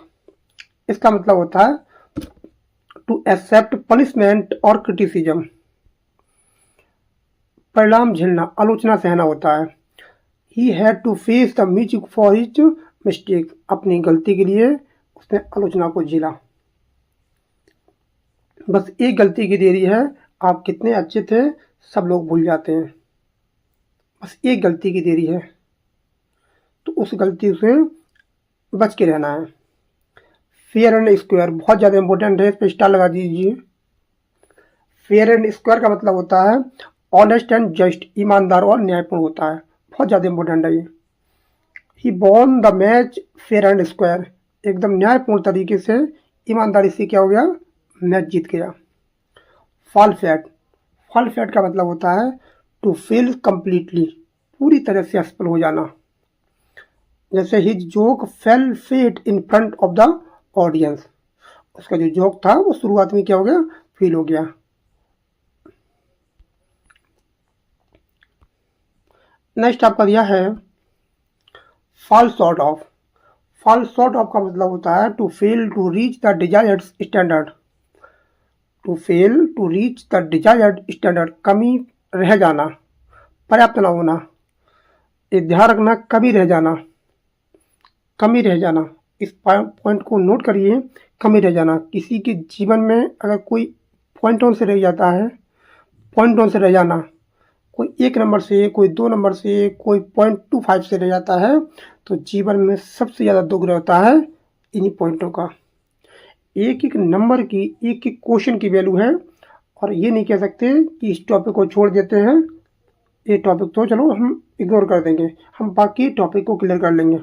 इसका मतलब होता है टू एक्सेप्ट पनिशमेंट और क्रिटिसिज्म। परिणाम झेलना, आलोचना सहना होता है। He had to face the music for his mistake. अपनी गलती के लिए उसने आलोचना को झेला। बस एक गलती की देरी है, आप कितने अच्छे थे सब लोग भूल जाते हैं। बस एक गलती की देरी है, तो उस गलती से बच के रहना है। फेयर एंड स्क्वायर बहुत ज़्यादा इंपॉर्टेंट है, इस पर स्टार लगा दीजिए। फेयर एंड स्क्वायर का मतलब होता है ऑनेस्ट एंड जस्ट, ईमानदार और न्यायपूर्ण होता है। बहुत ज़्यादा इंपॉर्टेंट है ये। He won the match fair and square, एकदम न्यायपूर्ण तरीके से ईमानदारी से क्या हो गया, मैच जीत गया। फॉल फ्लैट, फॉल फ्लैट का मतलब होता है टू फेल कम्प्लीटली, पूरी तरह से असफल हो जाना। जैसे his joke fell flat in front of the audience, उसका जो जोक था वो शुरुआत में क्या हो गया, फेल हो गया। नेक्स्ट आपका दिया है fall short of. Fall short of का मतलब होता है to fail to reach the desired standard. To fail to reach the desired standard, कमी रह जाना, पर्याप्त ना होना। ये ध्यान रखना, कमी रह जाना, कमी रह जाना। इस पॉइंट को नोट करिए, कमी रह जाना। किसी के जीवन में अगर कोई पॉइंटों से रह जाता है, पॉइंटों से रह जाना, कोई 1 नंबर से, कोई 2 नंबर से, कोई 0.25 से रह जाता है, तो जीवन में सबसे ज़्यादा दुख रहता है इन्हीं पॉइंटों का। एक एक नंबर की, एक एक क्वेश्चन की वैल्यू है, और ये नहीं कह सकते कि इस टॉपिक को छोड़ देते हैं, ये टॉपिक तो चलो हम इग्नोर कर देंगे, हम बाकी टॉपिक को क्लियर कर लेंगे।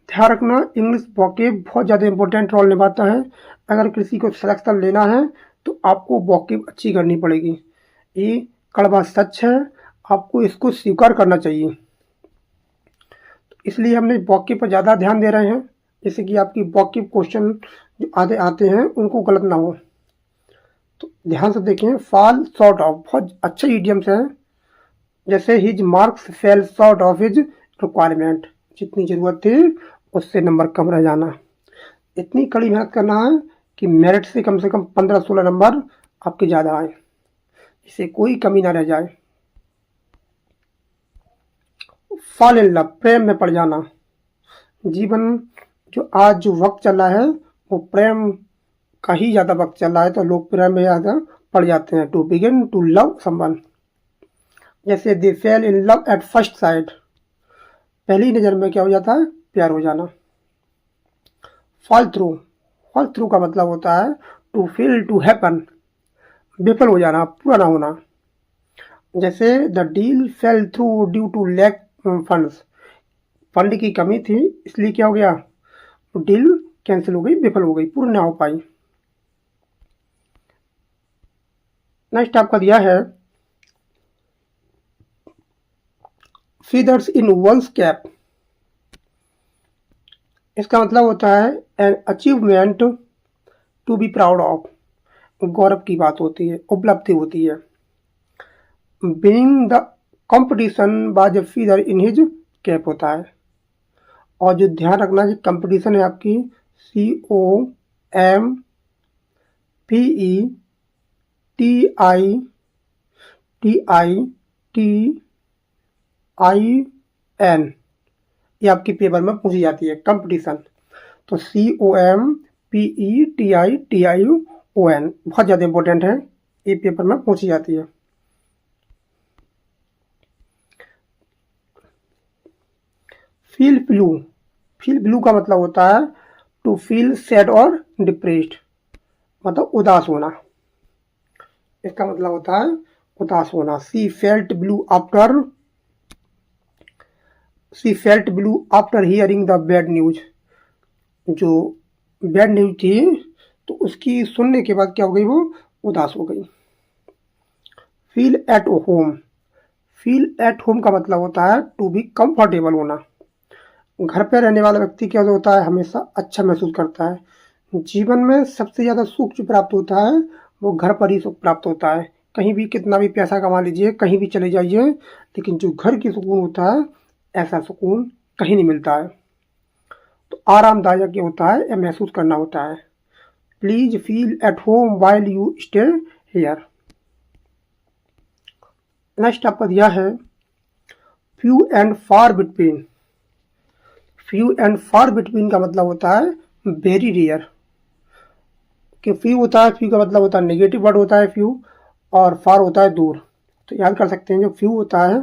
ध्यान रखना, इंग्लिश वोकेब बहुत ज़्यादा इंपॉर्टेंट रोल निभाता है। अगर किसी को सिलेक्शन लेना है तो आपको वोकेब अच्छी करनी पड़ेगी। ये कड़वा सच है, आपको इसको स्वीकार करना चाहिए। तो इसलिए हमने वोकेब पर ज़्यादा ध्यान दे रहे हैं, जैसे कि आपकी वोकेब क्वेश्चन जो आते हैं उनको गलत ना हो। तो ध्यान से देखें, फॉल शॉर्ट ऑफ बहुत अच्छे इडियम्स हैं। जैसे his marks fail short of his requirement, जितनी ज़रूरत थी उससे नंबर कम रह जाना। इतनी कड़ी मेहनत करना है कि मेरिट से कम 15-16 नंबर आपके ज़्यादा आए, इससे कोई कमी ना रह जाए। फॉल इन लव, प्रेम में पड़ जाना। जीवन जो आज जो वक्त चल रहा है वो प्रेम का ही ज़्यादा वक्त चल रहा है, तो लोग प्रेम में ज़्यादा पड़ जाते हैं। To begin to love someone, जैसे they fell in love at first sight, पहली नज़र में क्या हो जाता है, प्यार हो जाना। फॉल थ्रू, फॉल थ्रू का मतलब होता है टू फेल टू हैपन, विफल हो जाना, पूरा ना होना। जैसे the deal fell through due to lack funds, fund की कमी थी इसलिए क्या हो गया, डील कैंसिल हो गई, विफल हो गई, पूर्ण ना हो पाई। नेक्स्ट आपका दिया है फीदर्स इन वंस कैप। इसका मतलब होता है an achievement to be proud of, गौरव की बात होती है, उपलब्धि होती है। Being the competition was a feather in his cap होता है। और जो ध्यान रखना है, कंपटीशन है आपकी COMPETITION COMPETITION, ये आपकी पेपर में पूछी जाती है, कंपटीशन। तो COMPETITION बहुत ज़्यादा इंपॉर्टेंट है, ये पेपर में पूछी जाती है। फील ब्लू का मतलब होता है टू फील सैड और डिप्रेस्ड, मतलब उदास होना, इसका मतलब होता है उदास होना। She felt blue after hearing the bad news, जो बैड न्यूज थी तो उसकी सुनने के बाद क्या हो गई, वो उदास हो गई। फील एट होम का मतलब होता है टू बी कंफर्टेबल होना। घर पे रहने वाला व्यक्ति क्या होता है, हमेशा अच्छा महसूस करता है। जीवन में सबसे ज़्यादा सुख जो प्राप्त होता है वो घर पर ही सुख प्राप्त होता है। कहीं भी कितना भी पैसा कमा लीजिए, कहीं भी चले जाइए, लेकिन जो घर की सुकून होता है, ऐसा सुकून कहीं नहीं मिलता है। तो आरामदायक ये होता है, यह महसूस करना होता है। Please feel at home while you stay here. Next आपका दिया है few and far between. Few and far between का मतलब होता है वेरी रेयर। कि फ्यू होता है, फ्यू का मतलब होता है नेगेटिव वर्ड होता है फ्यू, और फार होता है दूर। तो याद कर सकते हैं, जो फ्यू होता है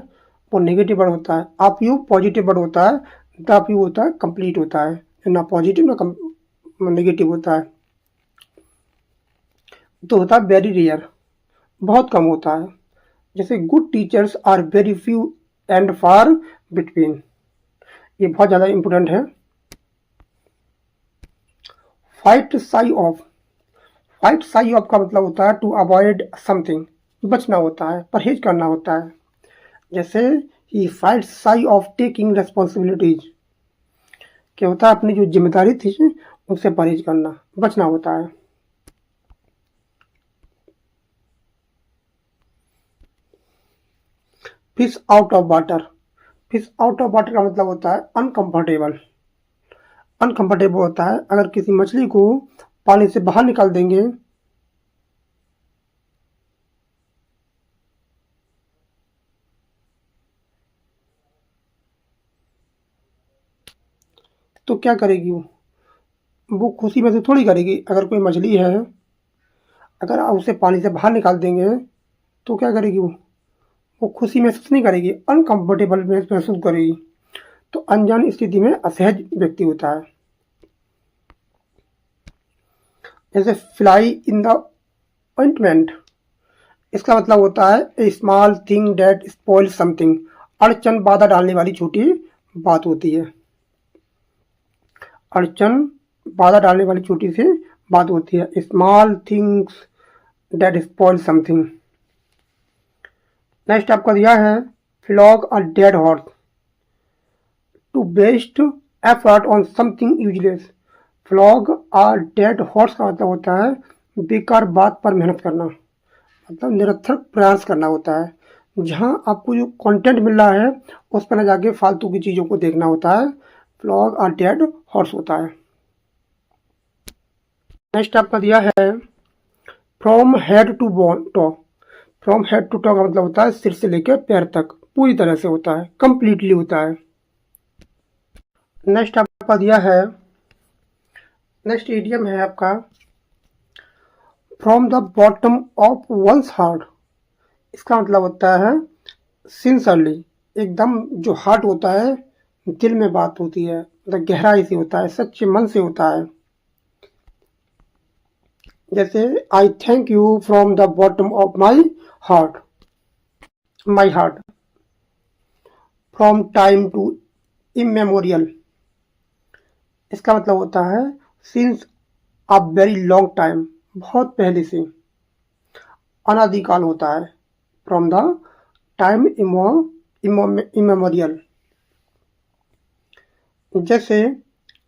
वो नेगेटिव वर्ड होता है, आ फ्यू पॉजिटिव वर्ड होता है, द फ्यू होता है कंप्लीट होता है, ना पॉजिटिव ना नेगेटिव होता है। तो होता है वेरी रेयर, बहुत कम होता है। जैसे good teachers are very few and far between, ये बहुत ज़्यादा इंपॉर्टेंट है। फाइट साई ऑफ का मतलब होता है टू अवॉइड समथिंग, बचना होता है, परहेज करना होता है। जैसे he fight shy of taking responsibilities, क्या होता है अपनी जो जिम्मेदारी थी उससे परहेज करना, बचना होता है। फिश आउट ऑफ वाटर का मतलब होता है अनकंफर्टेबल होता है। अगर किसी मछली को पानी से बाहर निकाल देंगे तो क्या करेगी, वो खुशी में से थोड़ी करेगी। अगर कोई मछली है, अगर आप उसे पानी से बाहर निकाल देंगे तो क्या करेगी, वो खुशी महसूस नहीं करेगी, अनकंफर्टेबल महसूस करेगी। तो अनजान स्थिति में असहज व्यक्ति होता है। जैसे फ्लाई इन द ऑइंटमेंट, इसका मतलब होता है a small thing that spoil something, अड़चन बाधा डालने वाली छोटी बात होती है। अड़चन बाधा डालने वाली छोटी सी बात होती है, small things that spoil something. Next आपका दिया है flog a dead horse to waste effort on something useless. Flog a dead horse का मतलब होता है बेकार बात पर मेहनत करना, मतलब निरर्थक प्रयास करना होता है। जहाँ आपको जो कंटेंट मिल रहा है उस पर न जाके फालतू की चीज़ों को देखना होता है, फ्लॉग अ डेड हॉर्स होता है। नेक्स्ट आपका दिया है from head to toe. From head to toe का मतलब होता है सिर से लेकर पैर तक, पूरी तरह से होता है, कंप्लीटली होता है। नेक्स्ट आपका दिया है, नेक्स्ट इडियम है आपका from the bottom of once heart. इसका मतलब होता है सिंसरली, एकदम जो हार्ट होता है, दिल में बात होती है, मतलब गहराई से होता है, सच्चे मन से होता है। जैसे I thank you from the bottom of my heart from time to immemorial. इसका मतलब होता है since a very long time, बहुत पहले से, अनादिकाल होता है, फ्रॉम द टाइम इमेमोरियल। जैसे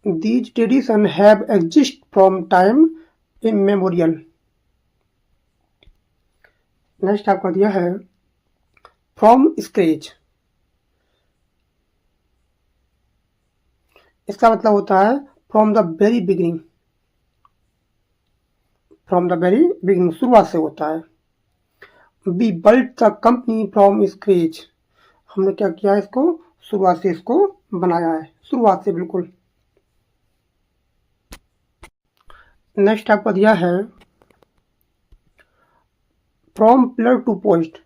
these tradition have exist from time immemorial. Next आपका दिया है फ्रॉम स्क्रेच। इसका मतलब होता है फ्रॉम द वेरी बिगिनिंग, शुरुआत से होता है। We built the company from scratch. हमने क्या किया है, इसको शुरुआत से इसको बनाया है, शुरुआत से बिल्कुल। नेक्स्ट आपका दिया है from pillar to post.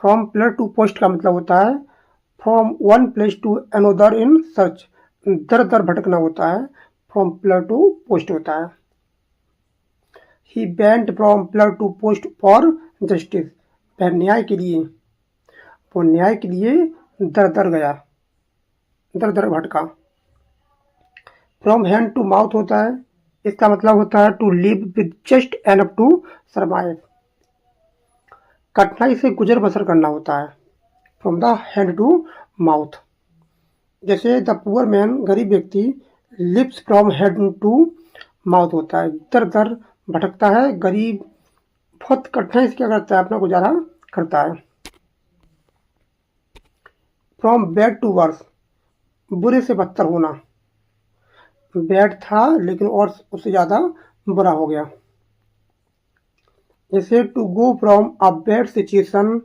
From pillar to post का मतलब होता है from one place to another in search. दर दर भटकना होता है, फ्रॉम पिलर टू पोस्ट होता है। He went from pillar to post for justice. वह न्याय के लिए, वो न्याय के लिए दर दर गया, दर दर भटका। फ्रॉम हैंड टू माउथ होता है, इसका मतलब होता है to live with just enough to survive. कठिनाई से गुजर बसर करना होता है, from the hand to mouth. जैसे द पुअर मैन, गरीब व्यक्ति, lives from head to mouth होता है, दर दर भटकता है, गरीब बहुत कठिनाई से क्या करता है, अपना गुजारा करता है। फ्रॉम बैड टू वर्स, बुरे से बदतर होना। बैड था लेकिन और उससे ज़्यादा बुरा हो गया। जैसे to go from a bad situation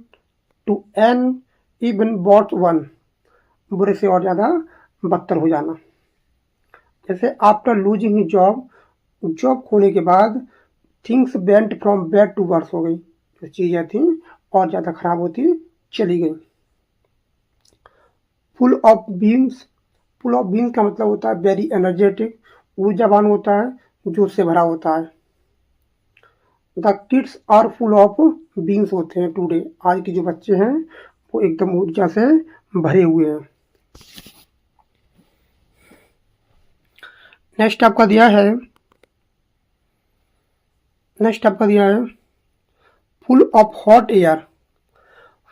to an even worse one, बुरे से और ज़्यादा बदतर हो जाना। जैसे after losing he job, job खोने के बाद things went from bad to worse हो गई, जो चीज़ें थी और ज़्यादा खराब होती चली गई। Full of beans, full of beans का मतलब होता है वेरी एनर्जेटिक, ऊर्जावान होता है, जोश से भरा होता है। The kids are full of beans होते हैं टुडे, आज के जो बच्चे हैं वो एकदम ऊर्जा से भरे हुए हैं। नेक्स्ट आपका दिया है, नेक्स्ट आपका दिया है full of hot air.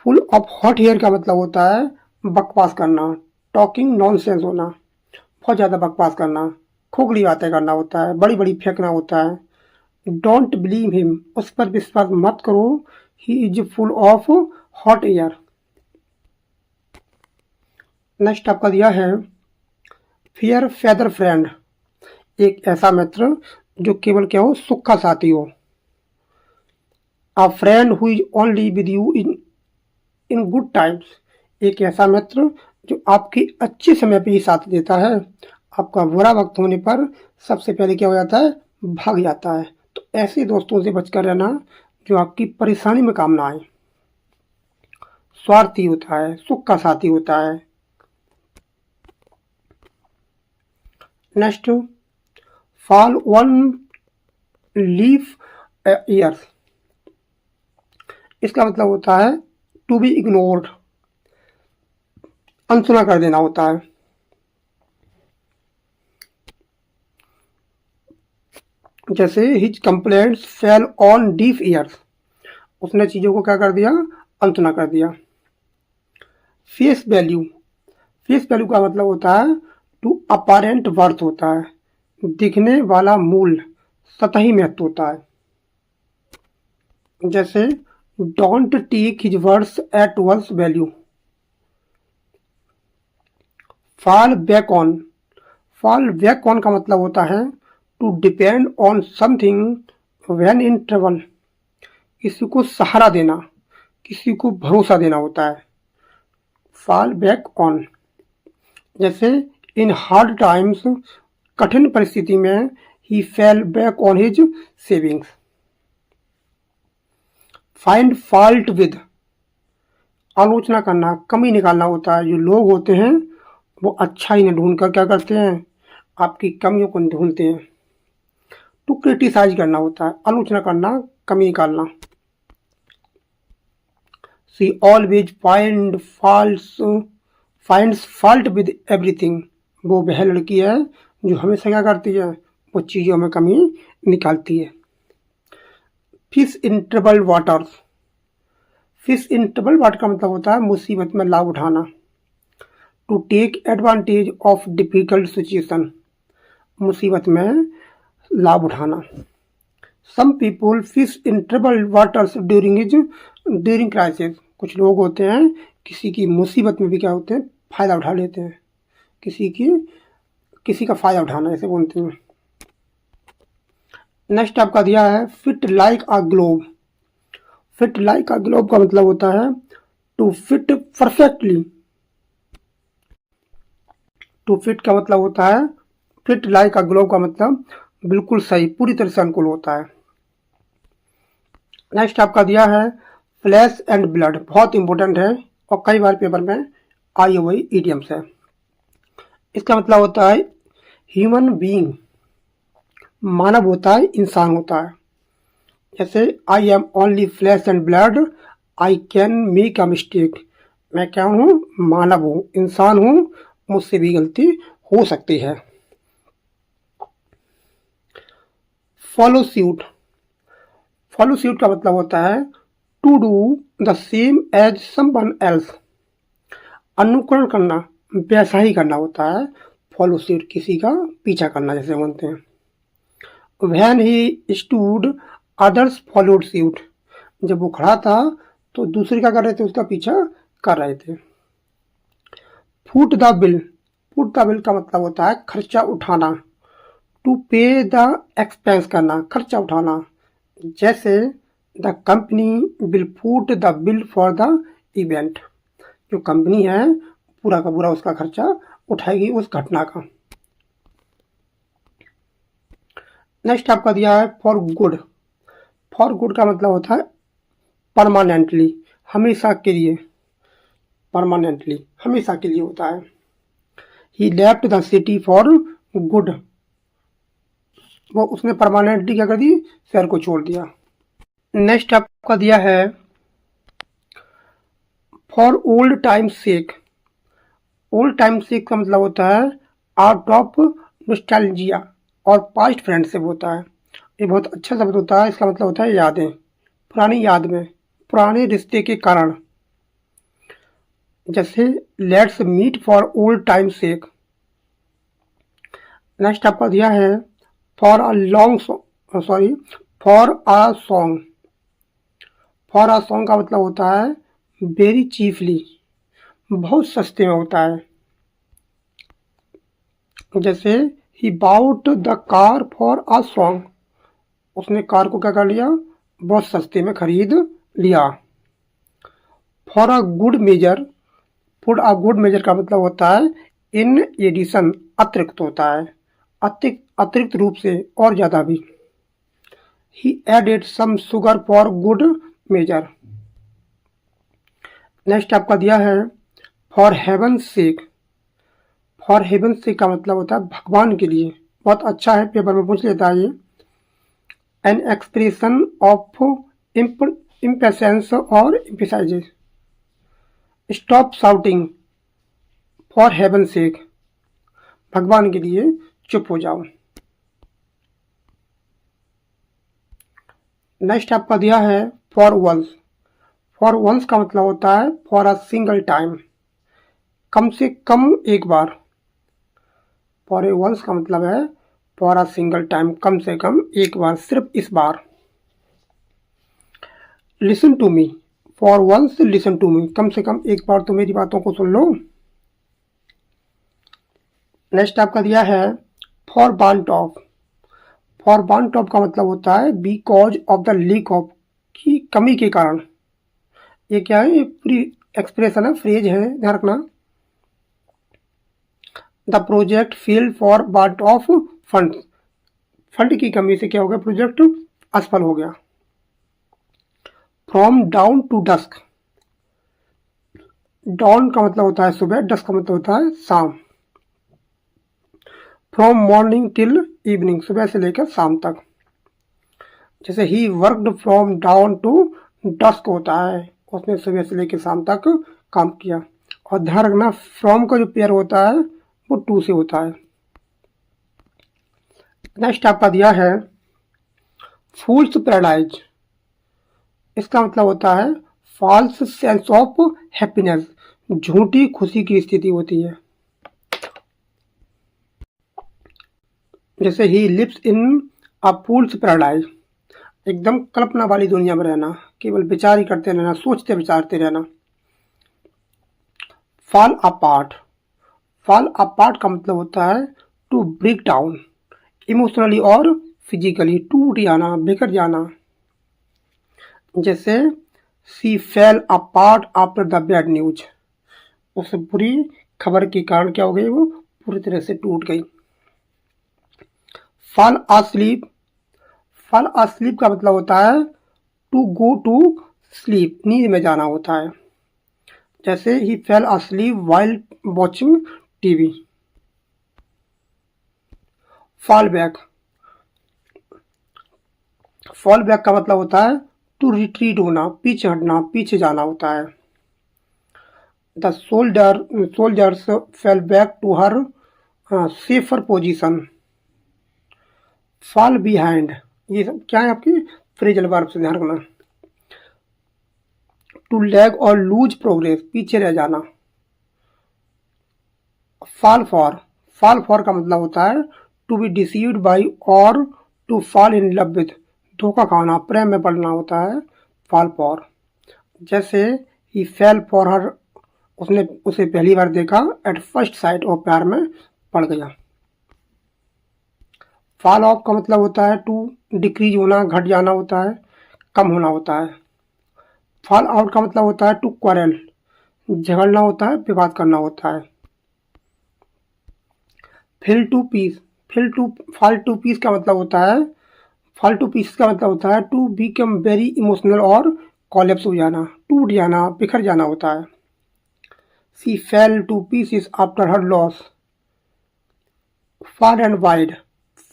Full of hot air का मतलब होता है बकवास करना, टॉकिंग नॉनसेंस होना, बहुत ज़्यादा बकवास करना, खोखली बातें करना होता है, बड़ी बड़ी फेंकना होता है। डोंट बिलीव हिम, उस पर विश्वास मत करो, he is full of hot air. Next आपका दिया है फियर फेदर फ्रेंड, एक ऐसा मित्र जो केवल क्या हो, सुख का साथी हो। अ friend who is only with you in good times, एक ऐसा मित्र जो आपके अच्छे समय पे ही साथ देता है, आपका बुरा वक्त होने पर सबसे पहले क्या हो जाता है, भाग जाता है। तो ऐसे दोस्तों से बचकर रहना जो आपकी परेशानी में काम ना आए। स्वार्थी होता है, सुख का साथी होता है। Next fall one leaf years, इसका मतलब होता है टू बी इग्नोर्ड, अनसुना कर देना होता है। जैसे his complaints fell on deaf years, उसने चीज़ों को क्या कर दिया, अनसुना कर दिया। फेस वैल्यू, फेस वैल्यू का मतलब होता है टू अपारेंट वर्थ होता है, दिखने वाला मूल्य, सतही महत्व होता है। जैसे don't take his words at worse value. Fall back on, fall back on का मतलब होता है to depend on something when in trouble, किसी को सहारा देना, किसी को भरोसा देना होता है। Fall back on. जैसे इन हार्ड टाइम्स, कठिन परिस्थिति में he fell back on his savings. Find fault with, आलोचना करना, कमी निकालना होता है। जो लोग होते हैं वो अच्छाई न ढूंढ कर क्या करते हैं, आपकी कमियों को ढूंढते हैं। टू क्रिटिसाइज करना होता है, आलोचना करना, कमी निकालना। She always finds fault with everything, वह लड़की है जो हमेशा क्या करती है, वो चीज़ों में कमी निकालती है। Fish in trouble waters, fish in trouble water का मतलब होता है मुसीबत में लाभ उठाना। To take advantage of difficult situation, मुसीबत में लाभ उठाना। Some people fish in trouble waters during crisis, कुछ लोग होते हैं किसी की मुसीबत में भी क्या होते हैं, फ़ायदा उठा लेते हैं, किसी का फ़ायदा उठाना ऐसे बोलते हैं। नेक्स्ट आपका दिया है fit like a glove. Fit like a glove का मतलब होता है to fit perfectly. To fit का मतलब होता है फिट लाइक अ ग्लोव का मतलब बिल्कुल सही, पूरी तरह से अनुकूल होता है। नेक्स्ट आपका दिया है फ्लैश एंड ब्लड, बहुत इंपॉर्टेंट है और कई बार पेपर में आई हुई ईडियम्स है। इसका मतलब होता है ह्यूमन बीइंग, मानव होता है, इंसान होता है। जैसे I am only flash and blood, I can make a mistake. मैं क्या हूँ? मानव हूँ, इंसान हूँ, मुझसे भी गलती हो सकती है। फॉलो सूट, फॉलो सूट का मतलब होता है to do the same as someone else. अनुकरण करना, वैसा ही करना होता है। फॉलो सूट किसी का पीछा करना जैसे बोलते हैं। When he stood others followed suit, जब वो खड़ा था तो दूसरे क्या कर रहे थे? उसका पीछा कर रहे थे। Foot the bill, foot the bill का मतलब होता है खर्चा उठाना। टू पे द एक्सपेंस करना, खर्चा उठाना। जैसे the company will foot the bill for the event, जो कंपनी है पूरा का पूरा उसका खर्चा उठाएगी उस घटना का। नेक्स्ट आपका दिया है फॉर गुड। फॉर गुड का मतलब होता है परमानेंटली, हमेशा के लिए। परमानेंटली, हमेशा के लिए होता है। He left the city for good, वो उसने परमानेंटली क्या कर दी? शहर को छोड़ दिया। नेक्स्ट आपका दिया है for old time sake. Old time sake का मतलब होता है आउट ऑफ नॉस्टैल्जिया और पास्ट फ्रेंडशिप होता है। ये बहुत अच्छा शब्द होता है। इसका मतलब होता है यादें, पुरानी याद में, पुराने रिश्ते के कारण। जैसे let's meet for old time sake. Next आपका दिया है for a long sorry for a song. For a song का मतलब होता है वेरी चीफली, बहुत सस्ते में होता है। जैसे he bought the car for a song, उसने कार को क्या कर लिया? बहुत सस्ते में खरीद लिया। For a good measure, for a good measure का मतलब होता है इन एडिशन, अतिरिक्त होता है, अतिरिक्त रूप से और ज़्यादा भी। He added some sugar for good measure. Next आपका दिया है for heaven sake. For heaven sake का मतलब होता है भगवान के लिए। बहुत अच्छा है, पेपर में पूछ लेता है ये। एन एक्सप्रेशन ऑफ इम्पेशेंस और इम्पेसाइजेस। Stop shouting for heaven sake, भगवान के लिए चुप हो जाओ। नेक्स्ट आपका दिया है फॉर वंस। फॉर वंस का मतलब होता है फॉर अ सिंगल टाइम, कम से कम एक बार। फॉर ए वंस का मतलब है फॉर अ सिंगल टाइम, कम से कम एक बार, सिर्फ इस बार। Listen to me, for once listen to me, कम से कम एक बार तो मेरी बातों को सुन लो। नेक्स्ट आपका दिया है for want of. For want of का मतलब होता है because of the leak of, की कमी के कारण। ये क्या है? ये पूरी एक्सप्रेशन है, फ्रेज है, ध्यान रखना। The project fail for want of fund, fund की कमी से क्या हो गया? प्रोजेक्ट असफल हो गया। From dawn to dusk, dawn का मतलब होता है सुबह, डस्क का मतलब होता है शाम। फ्रॉम मॉर्निंग टिल इवनिंग, सुबह से लेकर शाम तक। जैसे he worked from dawn to dusk होता है, उसने सुबह से लेकर शाम तक काम किया। और ध्यान रखना फ्रॉम का जो पेयर होता है वो टू से होता है। नेक्स्ट आपका दिया है फूल्स पैराडाइज। इसका मतलब होता है फॉल्स सेंस ऑफ हैप्पीनेस, झूठी खुशी की स्थिति होती है। जैसे he lives in a fools paradise, एकदम कल्पना वाली दुनिया में रहना, केवल विचार ही करते रहना, सोचते विचारते रहना। फॉल अपार्ट, फॉल अपार्ट का मतलब होता है टू ब्रेक डाउन, इमोशनली और फिजिकली, टूट जाना, बिखर जाना। जैसे she fell apart after the bad news. उस बुरी खबर के कारण क्या हो गई, वो पूरी तरह से टूट गई। फॉल asleep, फॉल asleep का मतलब होता है टू गो टू स्लीप, नींद में जाना होता है। जैसे he fell asleep while watching TV. Fall back, fall back का मतलब होता है टू रिट्रीट होना, पीछे हटना, पीछे जाना होता है। The soldiers fell back to her safer position. Fall behind, ये सब क्या है आपकी फ्रेजल वर्ब से ध्यान रखना। टू लैग और लूज प्रोग्रेस, पीछे रह जाना। फॉल फॉर, फॉल फॉर का मतलब होता है टू बी डिसीव्ड बाई और to fall in love with, धोखा खाना, प्रेम में पड़ना होता है फॉल फॉर। जैसे ही फेल फॉर हर, उसने उसे पहली बार देखा, एट फर्स्ट साइट, और प्यार में पड़ गया। फॉल ऑफ का मतलब होता है टू डिक्रीज होना, घट जाना होता है, कम होना होता है। फॉल आउट का मतलब होता है टू क्वारल, झगड़ना होता है, विवाद करना होता है। Fall to pieces, fall to pieces का मतलब होता है, फॉल टू पीस का मतलब होता है टू बिकम वेरी इमोशनल और कॉलेप्स हो जाना, टूट जाना, बिखर जाना होता है। She fell to pieces after her loss. Far and wide,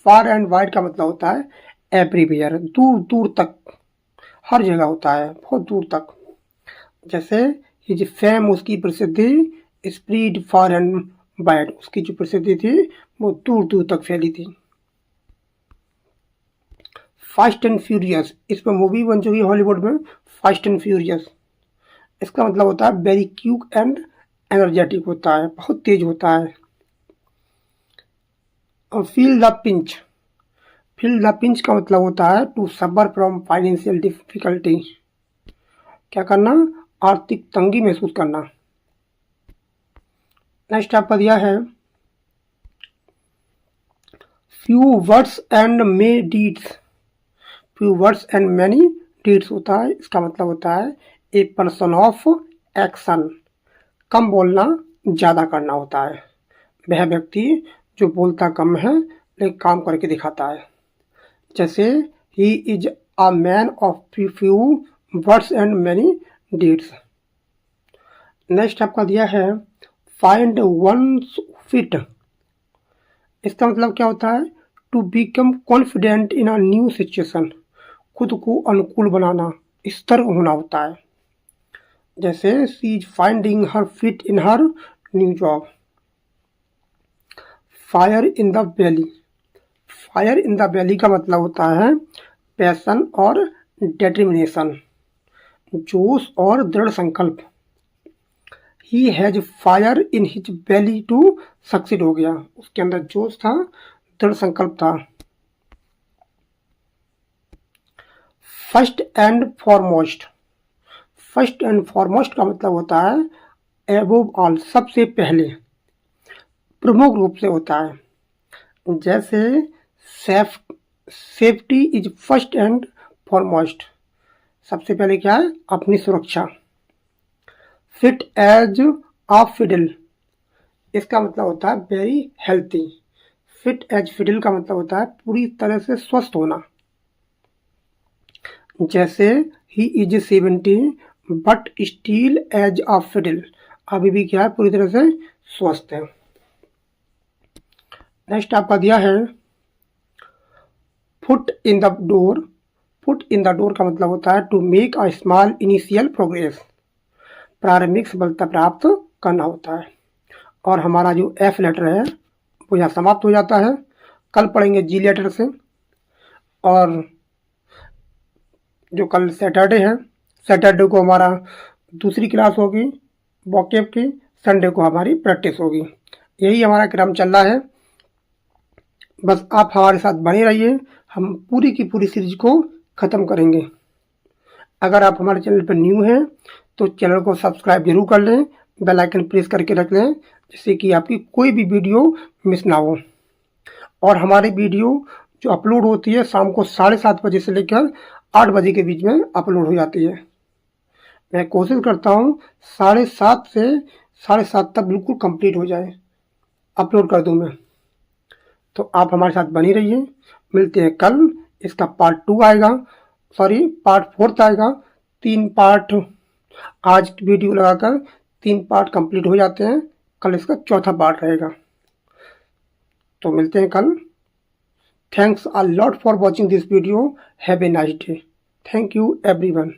far and wide का मतलब होता है एवरीवेयर, दूर दूर तक, हर जगह होता है, बहुत दूर तक। जैसे हिज फेम, उसकी प्रसिद्धि, स्प्रीड फार एंड वाइड, उसकी जो प्रसिद्धि थी वो दूर दूर तक फैली थी। फास्ट एंड फ्यूरियस, इस पर मूवी बन चुकी है हॉलीवुड में, फास्ट एंड फ्यूरियस। इसका मतलब होता है वेरी क्यूक एंड एनर्जेटिक होता है, बहुत तेज होता है। और feel the pinch, feel the pinch का मतलब होता है to suffer from financial difficulty, क्या करना, आर्थिक तंगी महसूस करना। नेक्स्ट आपका दिया है few words and may deeds, few words and many deeds होता है, इसका मतलब होता है ए पर्सन ऑफ एक्शन, कम बोलना ज़्यादा करना होता है। वह व्यक्ति जो बोलता कम है लेकिन काम करके दिखाता है। जैसे he is a man of few words and many deeds. Next आपका दिया है फाइंड वंस फिट, इसका मतलब क्या होता है to become confident in a new situation, खुद को अनुकूल बनाना, स्थिर होना होता है। जैसे she is finding her feet in her new job. Fire in the belly, fire in the belly का मतलब होता है पैशन और डिटर्मिनेशन, जोश और दृढ़ संकल्प। He has fire in his belly to succeed, हो गया, उसके अंदर जोश था, दृढ़ संकल्प था। First and foremost, first and foremost का मतलब होता है एबोव ऑल, सबसे पहले, प्रमुख रूप से होता है। जैसे safety is first and foremost, सबसे पहले क्या है, अपनी सुरक्षा। फिट एज अ फिडल, इसका मतलब होता है very healthy. Fit as fiddle का मतलब होता है पूरी तरह से स्वस्थ होना। जैसे he is 70 but still as a fiddle, अभी भी क्या है, पूरी तरह से स्वस्थ है। नेक्स्ट आपका दिया है foot in the door, foot in the door का मतलब होता है to make a small initial progress, प्रारंभिक सफलता प्राप्त करना होता है। और हमारा जो एफ लेटर है वो यहाँ समाप्त हो जाता है। कल पढ़ेंगे जी लेटर से, और जो कल सैटरडे है, सैटरडे को हमारा दूसरी क्लास होगी वोकैब की, संडे को हमारी प्रैक्टिस होगी। यही हमारा क्रम चल रहा है, बस आप हमारे साथ बने रहिए, हम पूरी की पूरी सीरीज को ख़त्म करेंगे। अगर आप हमारे चैनल पर न्यू हैं तो चैनल को सब्सक्राइब जरूर कर लें, बेल आइकन प्रेस करके रख लें, जिससे कि आपकी कोई भी वीडियो मिस ना हो। और हमारी वीडियो जो अपलोड होती है शाम को 7:30 बजे से लेकर 8 बजे के बीच में अपलोड हो जाती है। मैं कोशिश करता हूँ 7:30 से 7:30 तक बिल्कुल कंप्लीट हो जाए, अपलोड कर दूँ मैं। तो आप हमारे साथ बनी रहिए। मिलते हैं कल। इसका पार्ट 2 आएगा, सॉरी पार्ट 4 आएगा। 3 पार्ट आज वीडियो लगाकर 3 पार्ट कंप्लीट हो जाते हैं। कल इसका चौथा पार्ट रहेगा। तो मिलते हैं कल। Thanks a lot for watching this video. Have a nice day. Thank you everyone.